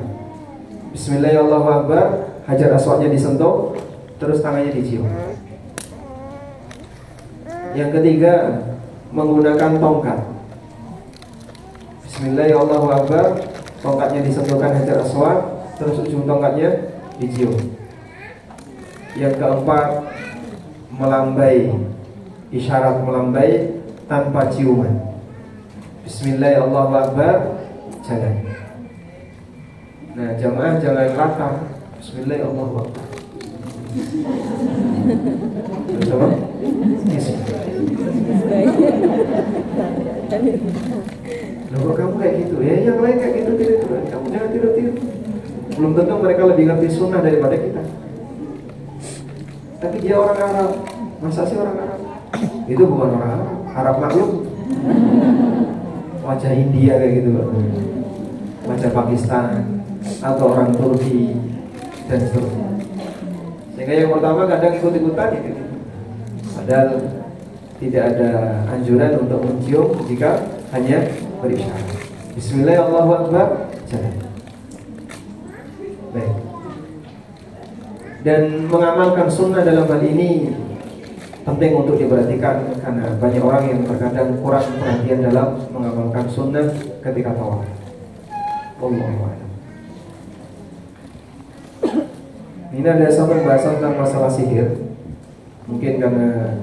Bismillahirrahmanirrahim, Hajar Aswadnya disentuh, terus tangannya dicium. Yang ketiga, menggunakan tongkat. Bismillahirrahmanirrahim, tongkatnya disentuhkan Hajar Aswad, terus ujung tongkatnya dicium. Yang keempat, melambai, isyarat melambai tanpa ciuman. Bismillahirrahmanirrahim, jalan. Nah, jamaah jangan latah. Bismillahirrahmanirrahim. Coba. Loh, kamu kayak gitu ya? Yang lain kayak gitu tidur. Kamu jangan tidur. Belum tentu mereka lebih ngerti sunnah daripada kita. Tapi dia orang Arab. Masa sih orang Arab? Itu bukan orang Arab. Arab maklum. wajah India kayak gitu loh, wajah Pakistan atau orang Turki dan seterusnya. Sehingga yang pertama kadang ikut-ikutan gitu. Padahal tidak ada anjuran untuk mencium jika hanya berisyarat. Bismillah, Allahu Akbar, jalan. Baik. Dan mengamalkan sunnah dalam hal ini penting untuk diperhatikan karena banyak orang yang terkadang kurang perhatian dalam mengamalkan sunnah ketika tawaf. Wallahu a'lam. Ini ada satu pembahasan tentang masalah sihir. Mungkin karena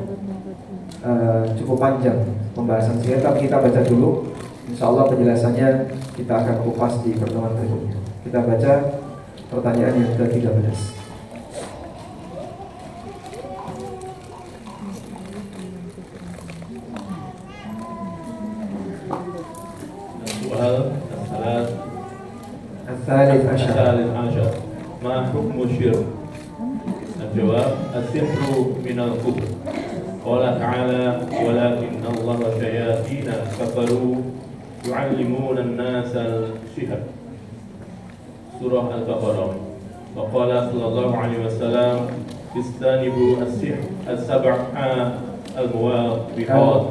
cukup panjang pembahasan sihir, tapi kita baca dulu. Insya Allah penjelasannya kita akan kupas di pertemuan berikutnya. Kita baca pertanyaan yang ke-13. الثالث عشر ما حكم الشرك؟ الجواب السحر من الكفر. قال تعالى ولكن الله شياطين كفروا يعلمون الناس السحر سورة البقرة. وقال صلى الله عليه وسلم اجتنبوا السحر السبع الموبقات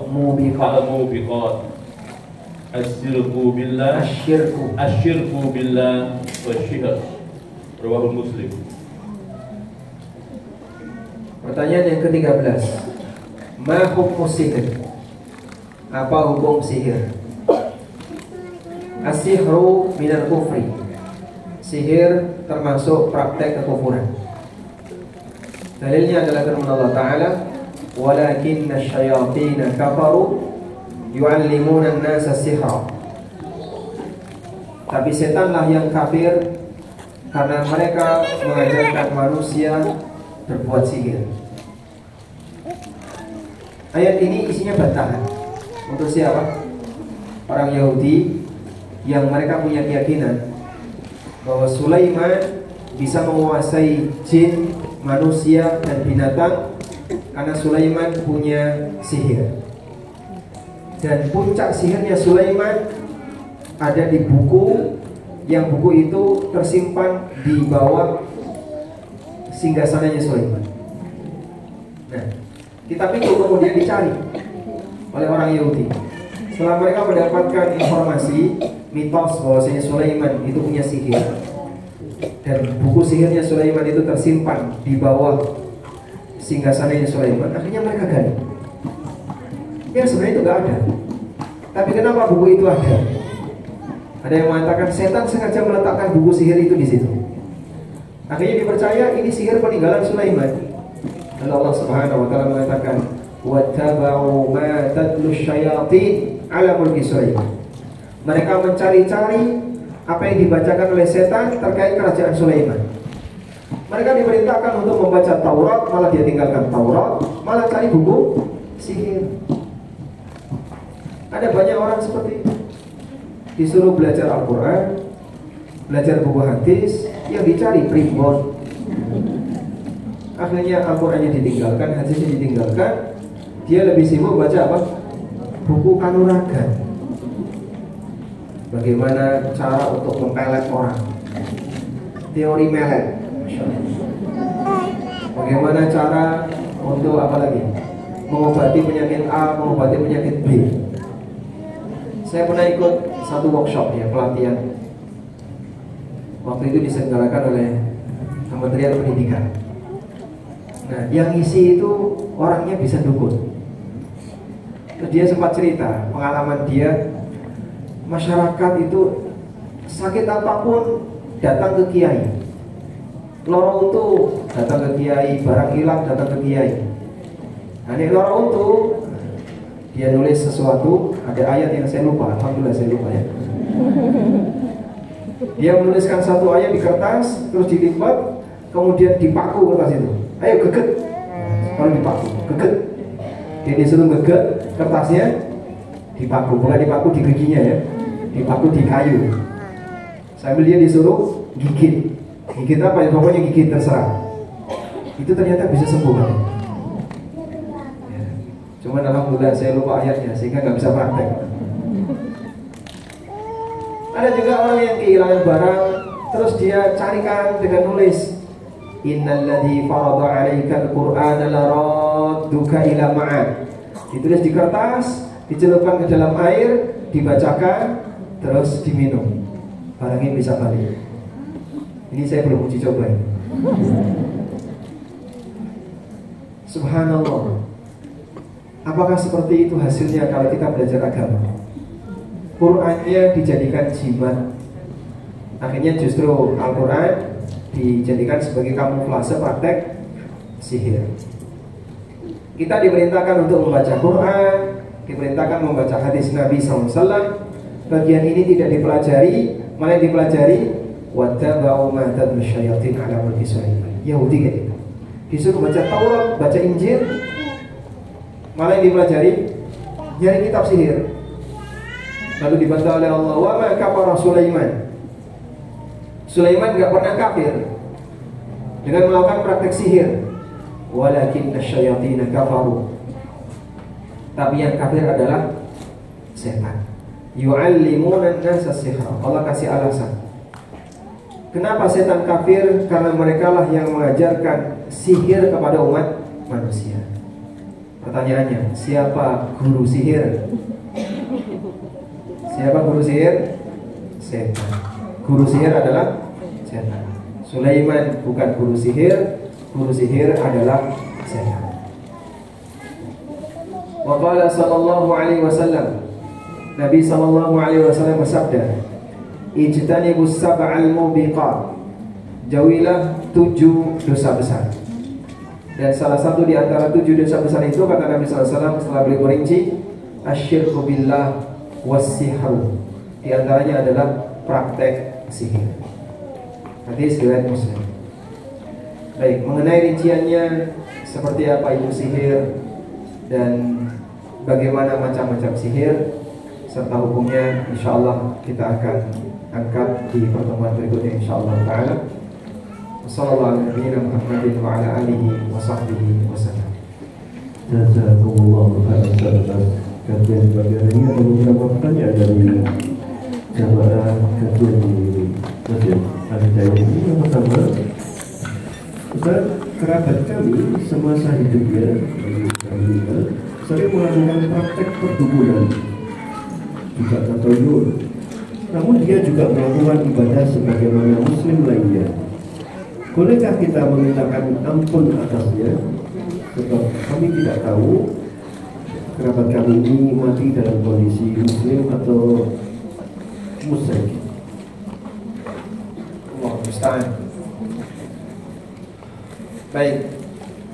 الشرك بالله والشرك. Rawahu Muslim. Pertanyaan yang ke-13. Ma hukum sihir? Apa hukum sihir? As-sihru minal kufri. Sihir termasuk praktek kekufuran. Dalilnya adalah firman Allah Ta'ala, walakinna syayatina kafaru yu'allimuna an-nasa sihra. Tapi setanlah yang kafir karena mereka mengajarkan manusia berbuat sihir. Ayat ini isinya bantahan untuk siapa? Orang Yahudi yang mereka punya keyakinan bahwa Sulaiman bisa menguasai jin, manusia, dan binatang karena Sulaiman punya sihir. Dan puncak sihirnya Sulaiman ada di buku, yang buku itu tersimpan di bawah singgasananya Sulaiman. Nah, kitab itu kemudian dicari oleh orang Yahudi. Setelah mereka mendapatkan informasi mitos bahwasanya Sulaiman itu punya sihir dan buku sihirnya Sulaiman itu tersimpan di bawah singgasananya Sulaiman, akhirnya mereka gali. Ya sebenarnya itu nggak ada. Tapi kenapa buku itu ada? Ada yang mengatakan setan sengaja meletakkan buku sihir itu di situ. Akhirnya dipercaya ini sihir peninggalan Sulaiman. Lalu Allah Subhanahu wa taala mengatakan, "Wattaba'u ma tatlu syayatin 'ala mulki Sulaiman." Mereka mencari-cari apa yang dibacakan oleh setan terkait kerajaan Sulaiman. Mereka diperintahkan untuk membaca Taurat, malah dia tinggalkan Taurat, malah cari buku sihir. Ada banyak orang seperti itu. Disuruh belajar Al-Quran, belajar buku hadis, yang dicari primbon. Akhirnya Al-Qurannya ditinggalkan, hadisnya ditinggalkan. Dia lebih sibuk baca apa? Buku kanuragan. Bagaimana cara untuk mempelet orang, teori melet. Bagaimana cara untuk apa lagi? Mengobati penyakit A, mengobati penyakit B. Saya pernah ikut satu workshop ya, pelatihan. Waktu itu diselenggarakan oleh Kementerian Pendidikan. Nah, yang isi itu orangnya bisa dukun. Terus dia sempat cerita pengalaman dia, masyarakat itu sakit apapun datang ke kiai. Loro untu datang ke kiai, barang hilang datang ke kiai. Nah, ini loro untu dia nulis sesuatu, ada ayat yang saya lupa, alhamdulillah saya lupa ya. Dia menuliskan satu ayat di kertas, terus dilipat, kemudian dipaku kertas itu. Ayo geget, kalau dipaku, geget. Dia disuruh geget kertasnya, dipaku, bukan dipaku di giginya ya, dipaku di kayu. Sambil dia disuruh gigit, gigit apa ya, pokoknya gigit terserah. Itu ternyata bisa sembuh kan? Cuman alhamdulillah saya lupa ayatnya sehingga nggak bisa praktek. Ada juga orang yang kehilangan barang, terus dia carikan dengan nulis, innalladzi farada 'alaikal qur'ana laradduka ila ma'ad. Ditulis di kertas, dicelupkan ke dalam air, dibacakan, terus diminum. Barangnya bisa balik. Ini saya belum uji coba ya. Subhanallah. Apakah seperti itu hasilnya kalau kita belajar agama? Qurannya dijadikan jimat. Akhirnya justru Al-Quran dijadikan sebagai kamuflase praktek sihir. Kita diperintahkan untuk membaca Quran, diperintahkan membaca hadis Nabi SAW. Bagian ini tidak dipelajari, malah yang dipelajari wattaba'u ma tatlu syayatin ala mulki Sulaiman. Yahudi kayak gitu. Disuruh baca Taurat, baca Injil, malah yang dipelajari nyari kitab sihir. Lalu dibantah oleh Allah, wa ma kafara Sulaiman. Sulaiman gak pernah kafir dengan melakukan praktek sihir. Walakin asyayatin kafaru. Tapi yang kafir adalah setan. Yu'allimuna an-nasa sihra. Allah kasih alasan. Kenapa setan kafir? Karena mereka lah yang mengajarkan sihir kepada umat manusia. Pertanyaannya, siapa guru sihir? Siapa guru sihir? Setan. Guru sihir adalah setan. Sulaiman bukan guru sihir adalah setan. Wa qala sallallahu alaihi wasallam, Nabi sallallahu alaihi wasallam bersabda, ijtanibus sab'al mubiqat. Jauhilah 7 dosa besar. Dan salah satu di antara 7 dosa besar itu, kata Nabi sallallahu alaihi wasallam setelah beliau merinci, asyirku billah was-sihru. Di antaranya adalah praktek sihir. Hadis riwayat Muslim. Baik, mengenai rinciannya seperti apa itu sihir dan bagaimana macam-macam sihir serta hukumnya, insyaallah kita akan angkat di pertemuan berikutnya insyaallah taala. Wassalamualaikum warahmatullahi wabarakatuh. Jazakumullahu khairan atas kajian-kajian ini. Ada beberapa pertanyaan dari jamaah kajian di Masjid Al-Hidayah ini. Yang pertama, Ustaz, kerabat kami semasa hidupnya sering melakukan praktek perdukunan, juga tatoyur. Namun dia juga melakukan ibadah sebagaimana muslim lainnya. Bolehkah kita memintakan ampun atasnya? Sebab kami tidak tahu kerabat kami ini mati dalam kondisi muslim atau musyrik. Allah musta'an. Baik,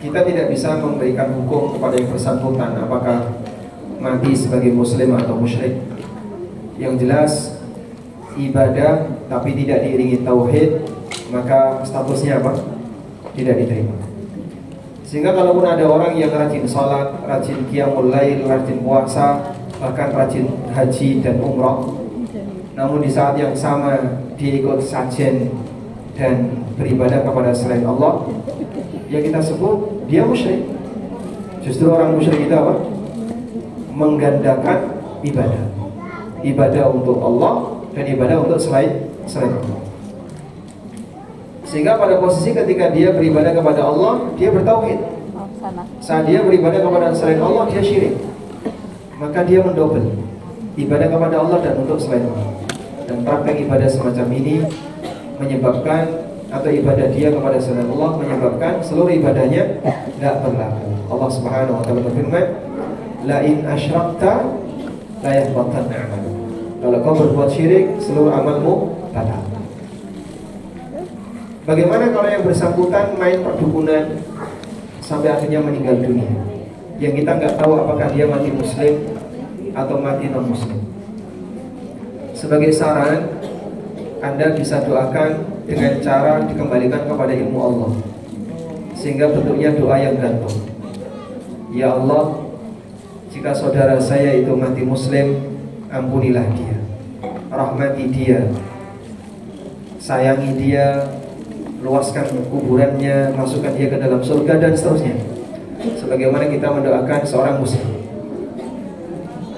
kita tidak bisa memberikan hukum kepada yang bersangkutan apakah mati sebagai muslim atau musyrik. Yang jelas ibadah tapi tidak diiringi tauhid, maka statusnya apa? Tidak diterima. Sehingga kalaupun ada orang yang rajin sholat, rajin qiyamul lail, rajin puasa, bahkan rajin haji dan umrah, namun di saat yang sama dia ikut sajen dan beribadah kepada selain Allah, ya kita sebut dia musyrik. Justru orang musyrik itu apa? Menggandakan ibadah. Ibadah untuk Allah dan ibadah untuk selain Allah. Sehingga pada posisi ketika dia beribadah kepada Allah, dia bertauhid. Saat dia beribadah kepada selain Allah, dia syirik. Maka dia mendobel ibadah kepada Allah dan untuk selain Allah. Dan praktek ibadah semacam ini menyebabkan, atau ibadah dia kepada selain Allah menyebabkan seluruh ibadahnya tidak berlaku. Allah Subhanahu wa taala berfirman, la in asyrakta la yahbatanna 'amaluk. Kalau kau berbuat syirik, seluruh amalmu batal. Bagaimana kalau yang bersangkutan main perdukunan sampai akhirnya meninggal dunia, yang kita nggak tahu apakah dia mati muslim atau mati non muslim? Sebagai saran, Anda bisa doakan dengan cara dikembalikan kepada ilmu Allah, sehingga bentuknya doa yang gantung. Ya Allah, jika saudara saya itu mati muslim, ampunilah dia, rahmati dia, sayangi dia, luaskan kuburannya, masukkan dia ke dalam surga dan seterusnya. sebagaimana kita mendoakan seorang muslim.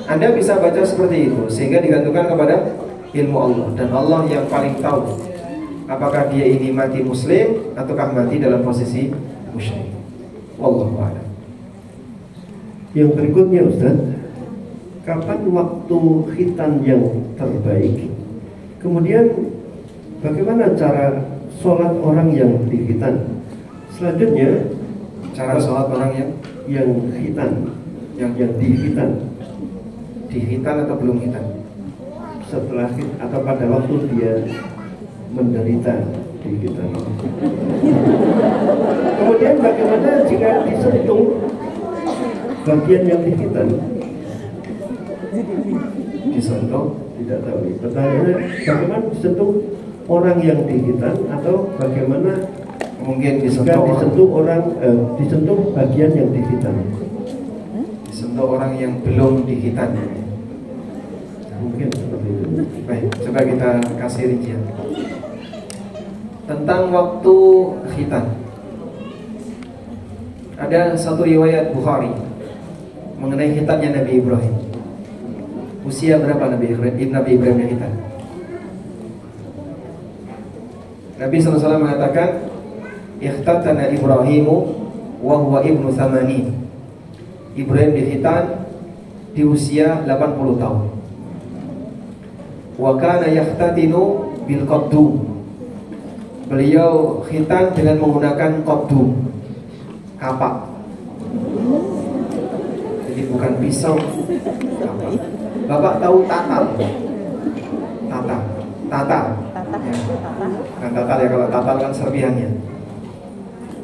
Anda bisa baca seperti itu sehingga digantungkan kepada ilmu Allah, dan Allah yang paling tahu apakah dia ini mati muslim ataukah mati dalam posisi musyrik. Wallahu a'lam. Yang berikutnya Ustaz, kapan waktu khitan yang terbaik? Kemudian bagaimana cara sholat orang yang dikhitan? Selanjutnya, Cara sholat orang yang khitan, yang dikhitan dihitan atau belum hitan? setelah atau pada waktu dia menderita dikhitan. Kemudian bagaimana jika disentuh bagian yang dikhitan? Disentuh? Tidak tahu. Pertanyaannya, bagaimana disentuh orang yang dikhitan, atau bagaimana Mungkin jika disentuh bagian yang dikhitan? disentuh orang yang belum dihitan. Mungkin seperti itu. Baik, coba kita kasih rincian tentang waktu khitan. Ada satu riwayat Bukhari mengenai khitannya Nabi Ibrahim. Usia berapa Nabi Ibrahim yang khitan? Nabi SAW mengatakan, ikhtatana Ibrahimu wa huwa ibnu thamani. Ibrahim dikhitan di usia 80 tahun. Wa kana yakhtatinu bil qaddum. Beliau khitan dengan menggunakan qaddum, kapak. Jadi bukan pisau, kapak. Bapak tahu tatal? Tata. Kan tatal ya, kalau tatal kan serpihannya.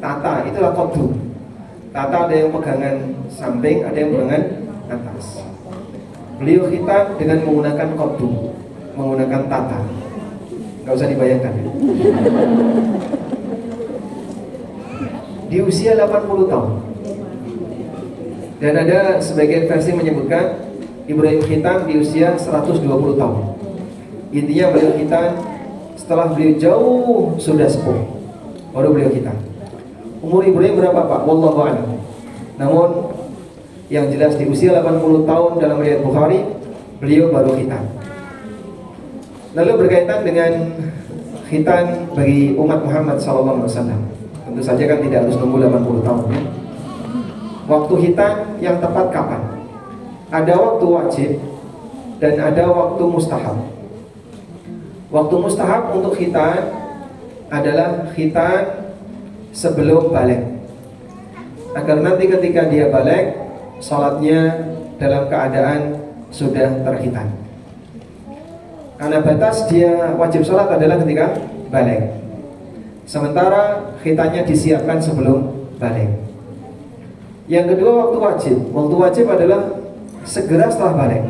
Tata itulah qaddum. Tata ada yang pegangan samping, ada yang pegangan atas. Beliau khitan dengan menggunakan qaddum, menggunakan tata. Gak usah dibayangkan ya. Di usia 80 tahun. Dan ada sebagian versi menyebutkan Ibrahim khitan di usia 120 tahun. Intinya beliau khitan setelah beliau jauh sudah sepuh, baru beliau khitan. Umur Ibrahim berapa Pak? Wallahu a'lam. Namun yang jelas di usia 80 tahun dalam riwayat Bukhari, beliau baru khitan. Lalu berkaitan dengan khitan bagi umat Muhammad SAW, tentu saja kan tidak harus nunggu 80 tahun ya. Waktu khitan yang tepat kapan? Ada waktu wajib dan ada waktu mustahab. Waktu mustahab untuk khitan adalah khitan sebelum balik, agar nanti ketika dia balik, sholatnya dalam keadaan sudah terkhitan. Karena batas dia wajib sholat adalah ketika balik. Sementara khitannya disiapkan sebelum balik. Yang kedua waktu wajib. Waktu wajib adalah segera setelah balik.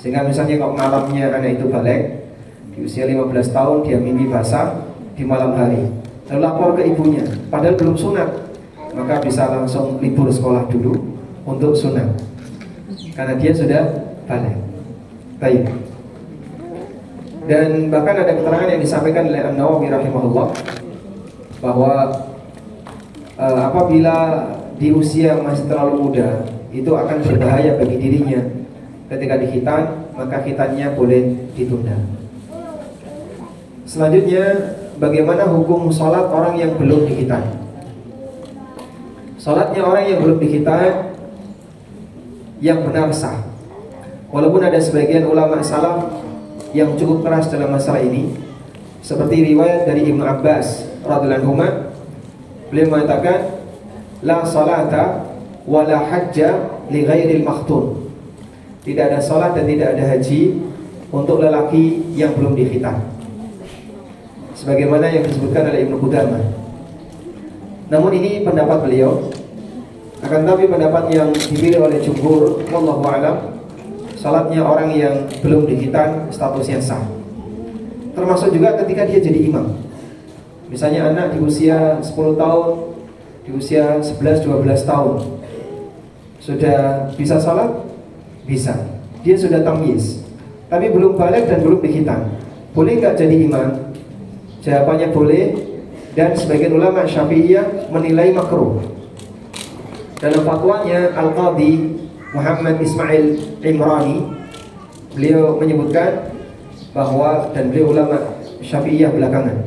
Sehingga misalnya kalau malamnya anak itu balik, di usia 15 tahun dia mimpi basah di malam hari, lalu lapor ke ibunya, padahal belum sunat, maka bisa langsung libur sekolah dulu untuk sunat, karena dia sudah balik. Baik. Dan bahkan ada keterangan yang disampaikan oleh An-Nawawi rahimahullah bahwa apabila di usia masih terlalu muda, itu akan berbahaya bagi dirinya. Ketika dikhitan, maka khitannya boleh ditunda. Selanjutnya, bagaimana hukum sholat orang yang belum dikhitan? Sholatnya orang yang belum dikhitan yang benar sah. Walaupun ada sebagian ulama salaf yang cukup keras dalam masalah ini, seperti riwayat dari Ibnu Abbas radhiyallahu anhu, beliau mengatakan, la salata wa la hajja li ghairil makhtun. Tidak ada salat dan tidak ada haji untuk lelaki yang belum dikhitan, sebagaimana yang disebutkan oleh Ibnu Qudamah. Namun ini pendapat beliau. Akan tapi pendapat yang dipilih oleh jumhur, wallahu a'lam, salatnya orang yang belum dikhitan statusnya sah. Termasuk juga ketika dia jadi imam. Misalnya anak di usia 10 tahun, di usia 11-12 tahun sudah bisa salat? Bisa. Dia sudah tamyiz, tapi belum balik dan belum dikhitan. Boleh nggak jadi imam? Jawabannya boleh, dan sebagian ulama Syafi'iyah menilai makruh. dalam fatwanya Al-Qadhi Muhammad Ismail Imrani, beliau menyebutkan bahwa, dan beliau ulama Syafi'iyah belakangan,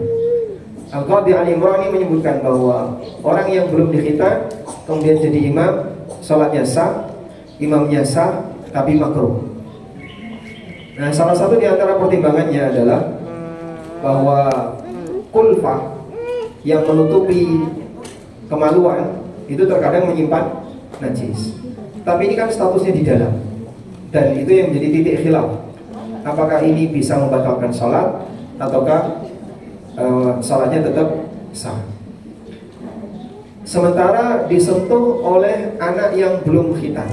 Al-Qadhi Al-Imrani menyebutkan bahwa orang yang belum dikhitan kemudian jadi imam, salatnya sah, imamnya sah, tapi makruh. Nah, salah satu di antara pertimbangannya adalah bahwa kulfah yang menutupi kemaluan itu terkadang menyimpan najis. Tapi ini kan statusnya di dalam, dan itu yang menjadi titik khilaf. Apakah ini bisa membatalkan salat ataukah salatnya tetap sah? Sementara disentuh oleh anak yang belum khitan,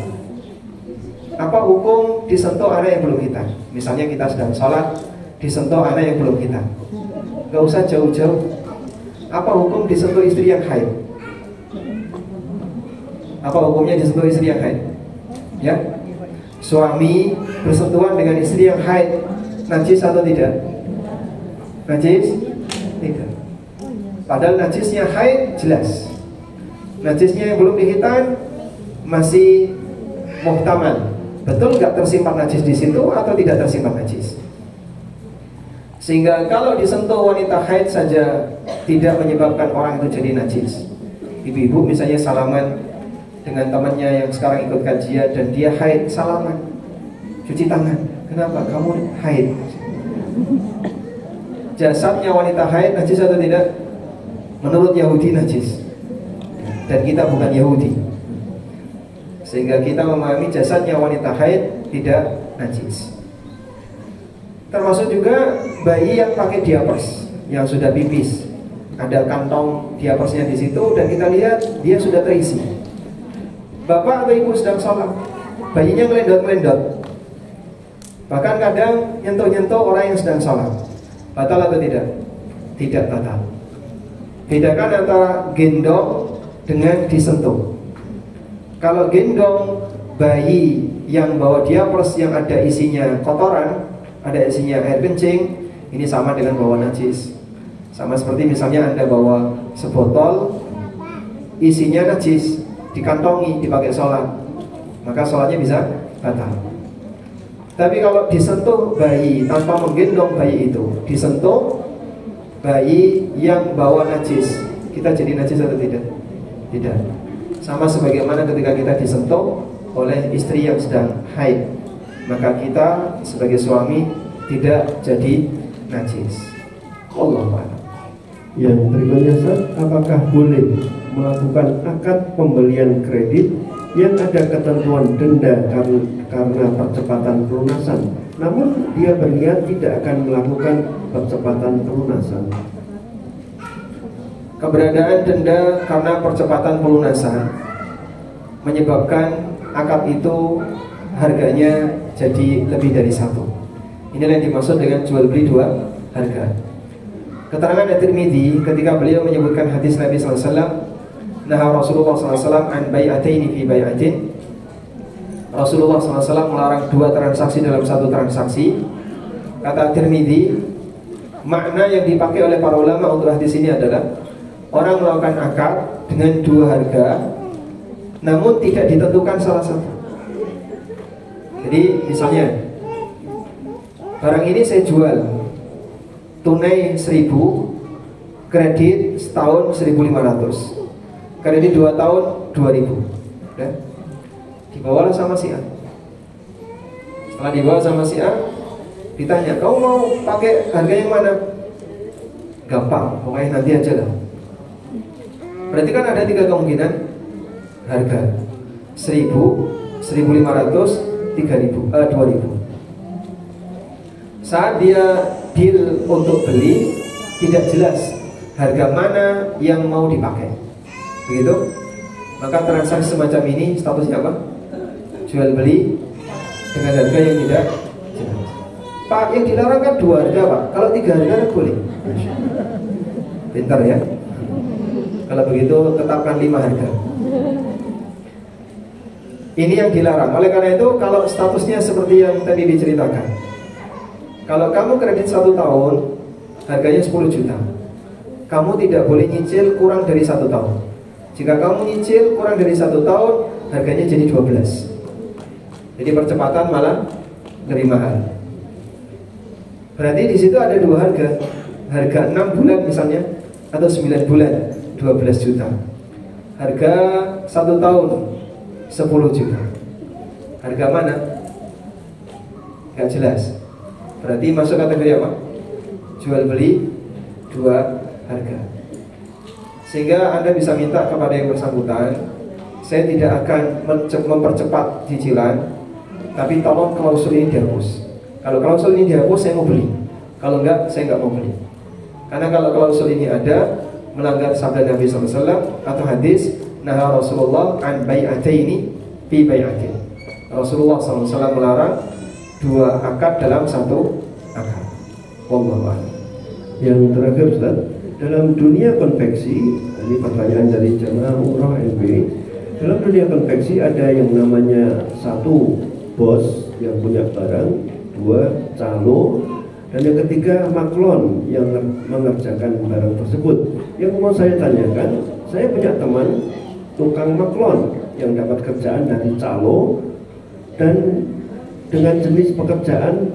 apa hukum disentuh anak yang belum khitan? Misalnya kita sedang salat, disentuh anak yang belum khitan, gak usah jauh-jauh. Apa hukum disentuh istri yang haid? Apa hukumnya disentuh istri yang haid? Ya, suami bersentuhan dengan istri yang haid, najis atau tidak? Najis? Tidak. Padahal najisnya haid jelas. Najisnya yang belum dikhitan masih muhtamal. Betul nggak tersimpan najis di situ atau tidak tersimpan najis? Sehingga kalau disentuh wanita haid saja tidak menyebabkan orang itu jadi najis. Ibu-ibu misalnya salaman dengan temannya yang sekarang ikut kajian dan dia haid, salaman, cuci tangan. Kenapa? Kamu haid. Jasadnya wanita haid najis atau tidak? Menurut Yahudi najis, dan kita bukan Yahudi, sehingga kita memahami jasadnya wanita haid tidak najis. Termasuk juga bayi yang pakai diapers, yang sudah pipis, ada kantong diapersnya di situ, dan kita lihat dia sudah terisi. Bapak atau ibu sedang sholat, bayinya melendot-melendot, bahkan kadang nyentuh-nyentuh orang yang sedang sholat. Batal atau tidak? Tidak batal. Bedakan antara gendong dengan disentuh. Kalau gendong bayi yang bawa diapers yang ada isinya kotoran, ada isinya air kencing, ini sama dengan bawa najis. Sama seperti misalnya Anda bawa sebotol isinya najis, dikantongi, dipakai sholat, maka sholatnya bisa batal. Tapi kalau disentuh bayi tanpa menggendong bayi itu, disentuh bayi yang bawa najis, kita jadi najis atau tidak? Tidak. Sama sebagaimana ketika kita disentuh oleh istri yang sedang haid, maka kita sebagai suami tidak jadi najis. Allahu a'lam. Yang berikutnya, Ustaz, apakah boleh melakukan akad pembelian kredit yang ada ketentuan denda karena percepatan pelunasan, namun dia berniat tidak akan melakukan percepatan pelunasan? Keberadaan denda karena percepatan pelunasan menyebabkan akad itu harganya jadi lebih dari satu. Inilah yang dimaksud dengan jual beli dua harga. Keterangan At-Tirmidzi ketika beliau menyebutkan hadis Nabi SAW, nah Rasulullah SAW an bai'ataini fi bai'atin. Rasulullah SAW melarang dua transaksi dalam satu transaksi. Kata Tirmidzi, makna yang dipakai oleh para ulama untuk hadis ini adalah orang melakukan akad dengan dua harga, namun tidak ditentukan salah satu. Jadi misalnya barang ini saya jual tunai 1.000, kredit setahun 1.500, kredit 2 tahun 2.000, ya? Dibawalah sama si A. Setelah dibawa sama si A, ditanya, kamu mau pakai harga yang mana? Gampang, pokoknya nanti aja lah. Berarti kan ada 3 kemungkinan harga: 1.000, 1.500, 3.000, 2.000. Saat dia deal untuk beli, tidak jelas harga mana yang mau dipakai, begitu. Maka transaksi semacam ini statusnya apa? Jual beli dengan harga yang tidak jelas. Pak, yang dilarang kan 2 harga, Pak. Kalau 3 harga kan boleh. Pintar ya. Kalau begitu tetapkan 5 harga. Ini yang dilarang. Oleh karena itu, kalau statusnya seperti yang tadi diceritakan, kalau kamu kredit 1 tahun, harganya 10 juta, kamu tidak boleh nyicil kurang dari 1 tahun. Jika kamu nyicil kurang dari 1 tahun, harganya jadi 12. Jadi percepatan malah lebih mahal. Berarti di situ ada 2 harga. Harga 6 bulan misalnya, atau 9 bulan 12 juta. Harga 1 tahun 10 juta. Harga mana? Gak jelas. Berarti masuk kategori apa? Jual beli 2 harga. Sehingga Anda bisa minta kepada yang bersangkutan, saya tidak akan mempercepat cicilan, tapi tolong klausul ini dihapus. Kalau klausul ini dihapus, saya mau beli. Kalau enggak, saya enggak mau beli. Karena kalau klausul ini ada, melanggar sabda Nabi SAW atau hadis, naha Rasulullah an bai'ataini fi bai'atin. Rasulullah SAW melarang 2 akad dalam 1 akad. Wallahu a'lam. Yang terakhir Ustaz, dalam dunia konveksi, ini pertanyaan dari jemaah umroh NB. Dalam dunia konveksi ada yang namanya 1 bos yang punya barang, 2 calo, dan yang ketiga maklon yang mengerjakan barang tersebut. Yang mau saya tanyakan, saya punya teman tukang maklon yang dapat kerjaan dari calo dan dengan jenis pekerjaan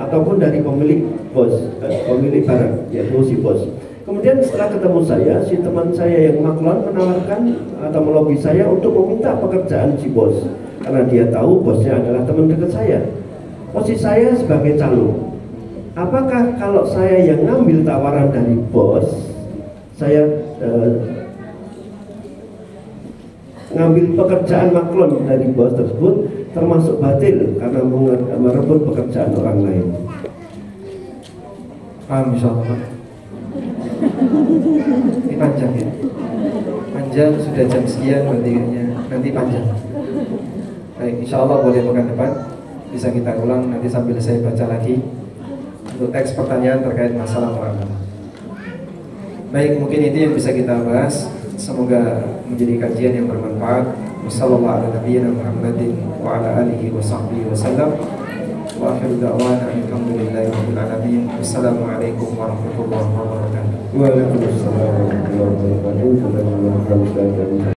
ataupun dari pemilik barang, yaitu si bos. Kemudian setelah ketemu saya, si teman saya yang maklon menawarkan atau melobi saya untuk meminta pekerjaan si bos, karena dia tahu bosnya adalah teman dekat saya. Posisi saya sebagai calo, apakah kalau saya yang ngambil tawaran dari bos, saya ngambil pekerjaan maklon dari bos tersebut termasuk batil karena merebut pekerjaan orang lain? Paham insyaallah. Ini panjang ya. Panjang, sudah jam sekian berarti nanti panjang. Baik, insyaallah boleh pekan depan bisa kita ulang nanti sambil saya baca lagi untuk teks pertanyaan terkait masalah muamalah. Baik, mungkin itu yang bisa kita bahas. Semoga menjadi kajian yang bermanfaat. Wassalamualaikum warahmatullahi wabarakatuh. Wa akhiru da'wana alhamdulillahirabbil alamin. Wassalamualaikum warahmatullahi wabarakatuh. Waalaikumsalam warahmatullahi wabarakatuh.